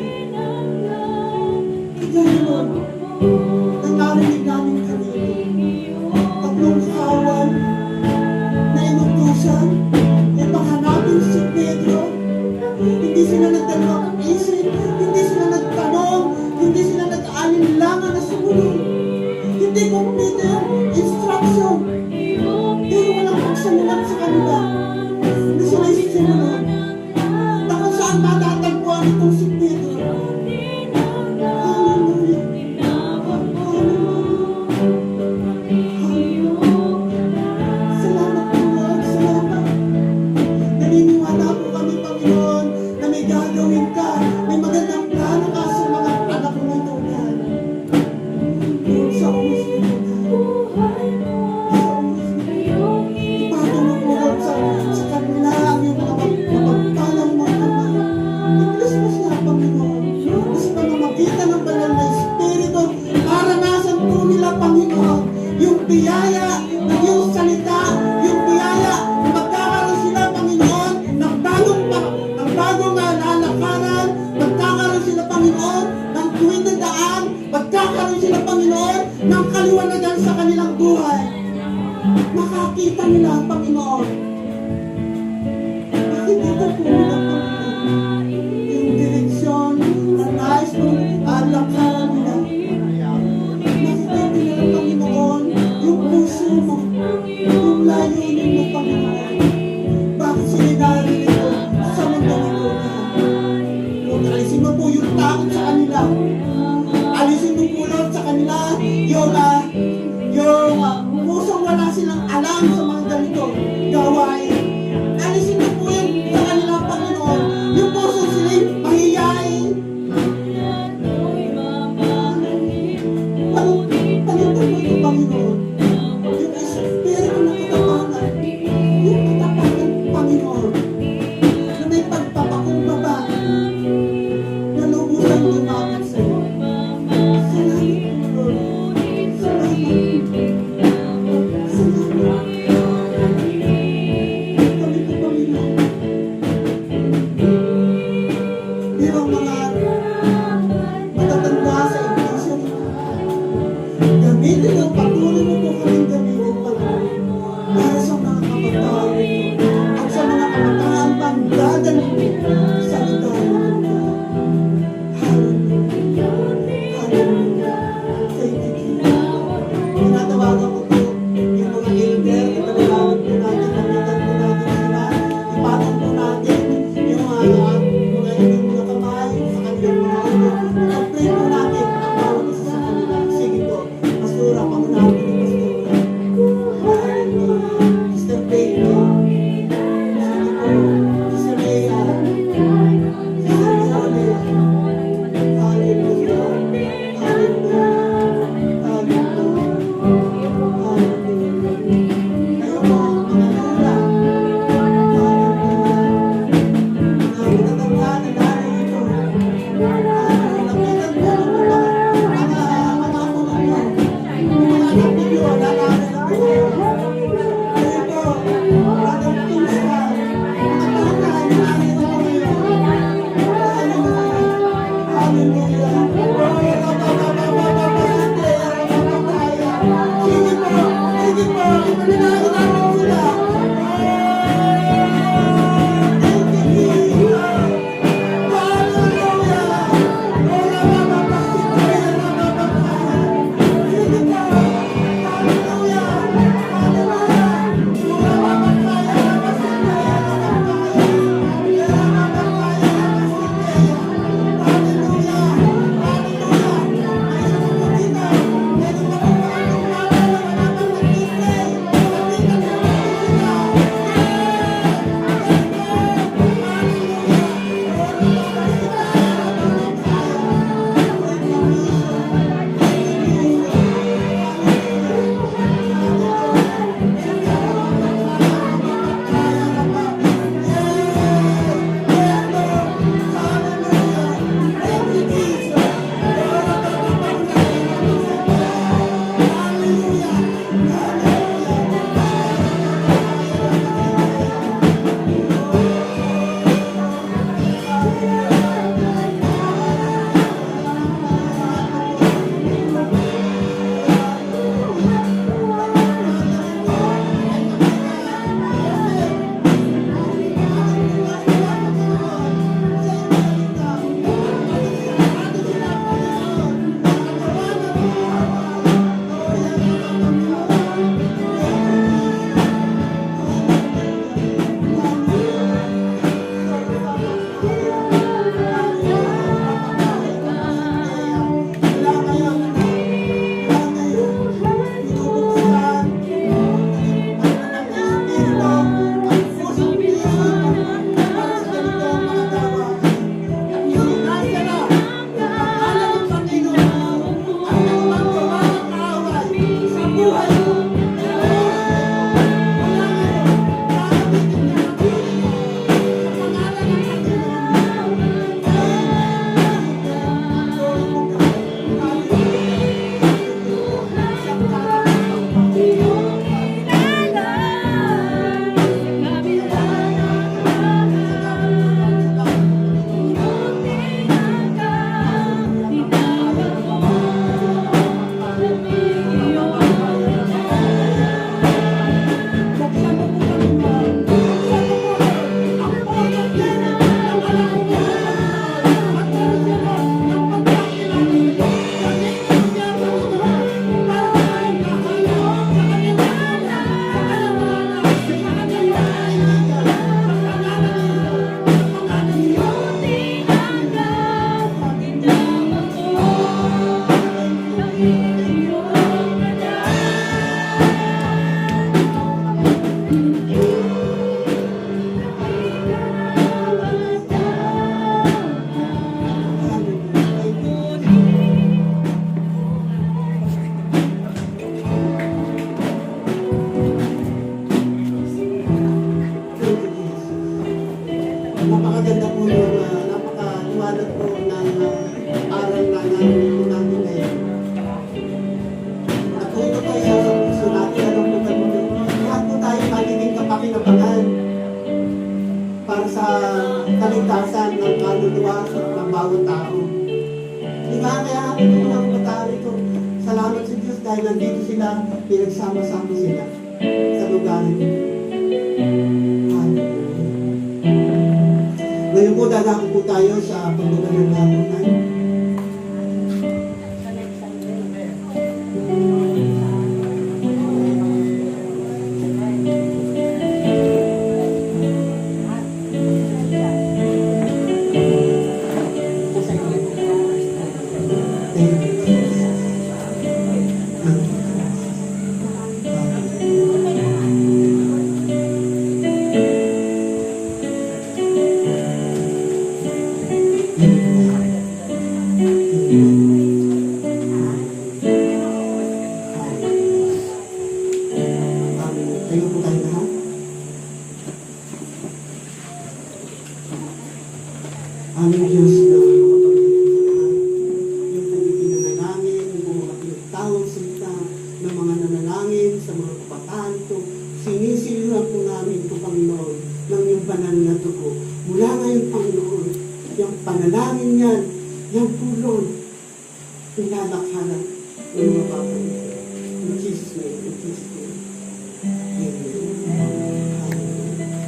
Kaya Lord, ang narinig namin kanina, tatlong kawan na inutusan, ay panghanapin si Pedro. Hindi sila nagdalawang isip, hindi sila nagtanong, hindi sila nag-aalinlangan na sumunod. Hindi complete yung instruction. Pero walang magsamulat sa kanila na sila sumunod. Na kung saan matatagpuan itong si Pedro. Hallelujah. Salamat po Lord, salamat. Naniniwala po kami, Panginoon, na may gagawin ka, may magandang plano ka sa mga anak mo ito, God. Lord, sa umus nito, God. Sa umus nito. Ipatong mo po, Lord, sa kanila ang iyong mga mapagpalang mga kamay. I-bless mo siya, Panginoon. Sa pamamagitan ng banal na Espiritu, maranasan po nila, Panginoon, yung biyaya ng iyong salita, yung biyaya na magkakaroon sila, Panginoon, ng bagong lalakaran, magkakaroon sila, Panginoon, ng tuwid na daan, magkakaroon sila, Panginoon, ng kaliwanagan sa kanilang buhay. Makakita nila, Panginoon. Makikita po nila, Panginoon, yung direksyon na nais mong alakaran nila. Makikita nila, Panginoon, yung puso mo, yung layunin mo, Panginoon. Bakit sila narito sa mundo nito? Lord, alisin mo po yung takot sa kanila. Alisin mo po, Lord, sa kanila yung pusong wala silang alam sa mga ganito gawain. Alisin mo po yan sa kanila, Panginoon. Yung pusong sila'y mahihayin. Palitan mo ito, Panginoon. Yung espiritu ng katapangan. Yung katapangan, Panginoon. Na may pagpapakumbaba. Na lubusan lumapit sa iyo. Salamat po, Lord. Salamat. Salamat. salamat po ng aral na narinig po natin ngayon. At kung ito po isa sa puso natin, alam po kami, lahat po tayo magiging kapakinabangan para sa kaligtasan ng kaluluwa ng bawat tao. Di ba? Kaya ating po ng batang ito. Salamat sa Diyos dahil nandito sila, pinagsama-sama sila sa lugar nito. Ngayon po, dadako po tayo sa pagbuka ng lamunan. Tayo po tayo lahat. Aming Diyos na makapangyarihan sa lahat, yung pong itinanalangin, yung pong mga pinagtawag salita ng mga nanalangin sa mga kabataan ito, sinisilihan po namin ito, Panginoon, ng iyong banal na dugo. Mula ngayon, Panginoon, yung panalangin yan, yung pulong, pinalakhanan ng mga bata nito. In Jesus' name, in Jesus' name.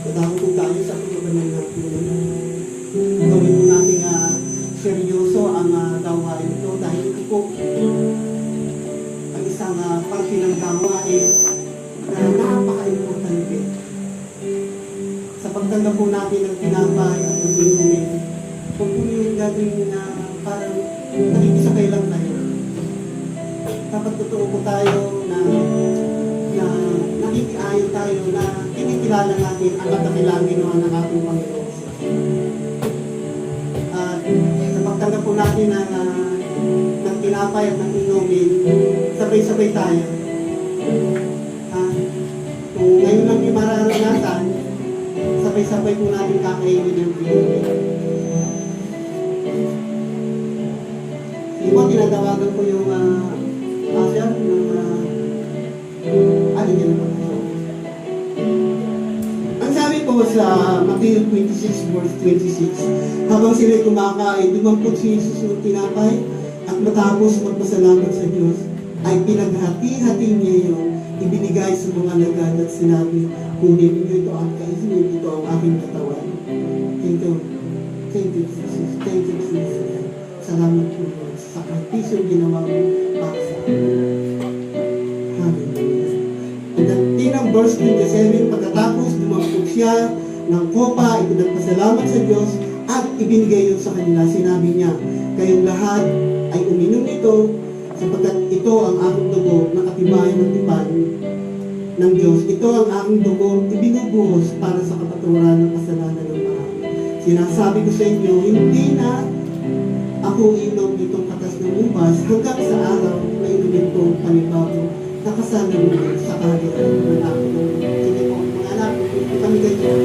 Kadako po tayo sa pagbabanal na punan. Gawin po natin seryoso ang gawain ito dahil ito po ang isang parte ng gawain na napaka-importante. Sa pagtanggap po natin ng tinapay at ng inumin, kung po yung gagawin na parang nakikisabay lang tayo. Dapat totoo po tayo na nakikiayo tayo na kinikilala natin ang katakilang ginawa ng ating Panginoon. At sa pagtanggap po natin ng tinapay at ng inumin, sabay-sabay tayo. Kung ngayon lang yung mararanasan, sabay-sabay po natin kakainin ng inumin. Di ba tinatawagan ko yung pastor ng alin yan naman. Ang sabi po sa Matthew 26 verse 26, habang sila'y kumakain, dumampot si Jesus ng tinapay at matapos magpasalamat sa Diyos, ay pinaghati-hati niya yung ibinigay sa mga alagad at sinabi, kunin niyo ito ang kainin, ito ang aking katawan. Thank you. Thank you, Jesus. Thank you, Jesus. Salamat po sa sakripisyo ginawa mo para sa akin. Hallelujah. And at tinang verse 27, pagkatapos dumampot siya ng kopa, ipinagpasalamat sa Diyos at ibinigay yun sa kanila. Sinabi niya, kayong lahat ay uminom nito sapagkat ito ang aking dugo na katibayan ng tipan ng Diyos. Ito ang aking dugo ibinubuhos para sa kapatawaran ng kasalanan ng marami. Sinasabi ko sa inyo, hindi na ako inom nitong katas ng ubas hanggang sa araw na inumin ko panibago na kasalanan sa kaharian ng aking dugo. Sige po, mga anak, kami ganyan.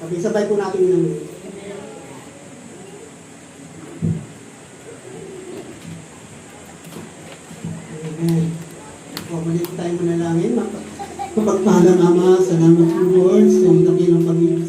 Sabay-sabay po natin inamin. Amen. Muli po tayo manalangin. Mapagpalang Ama, salamat po Lord sa dakilang pag-ibig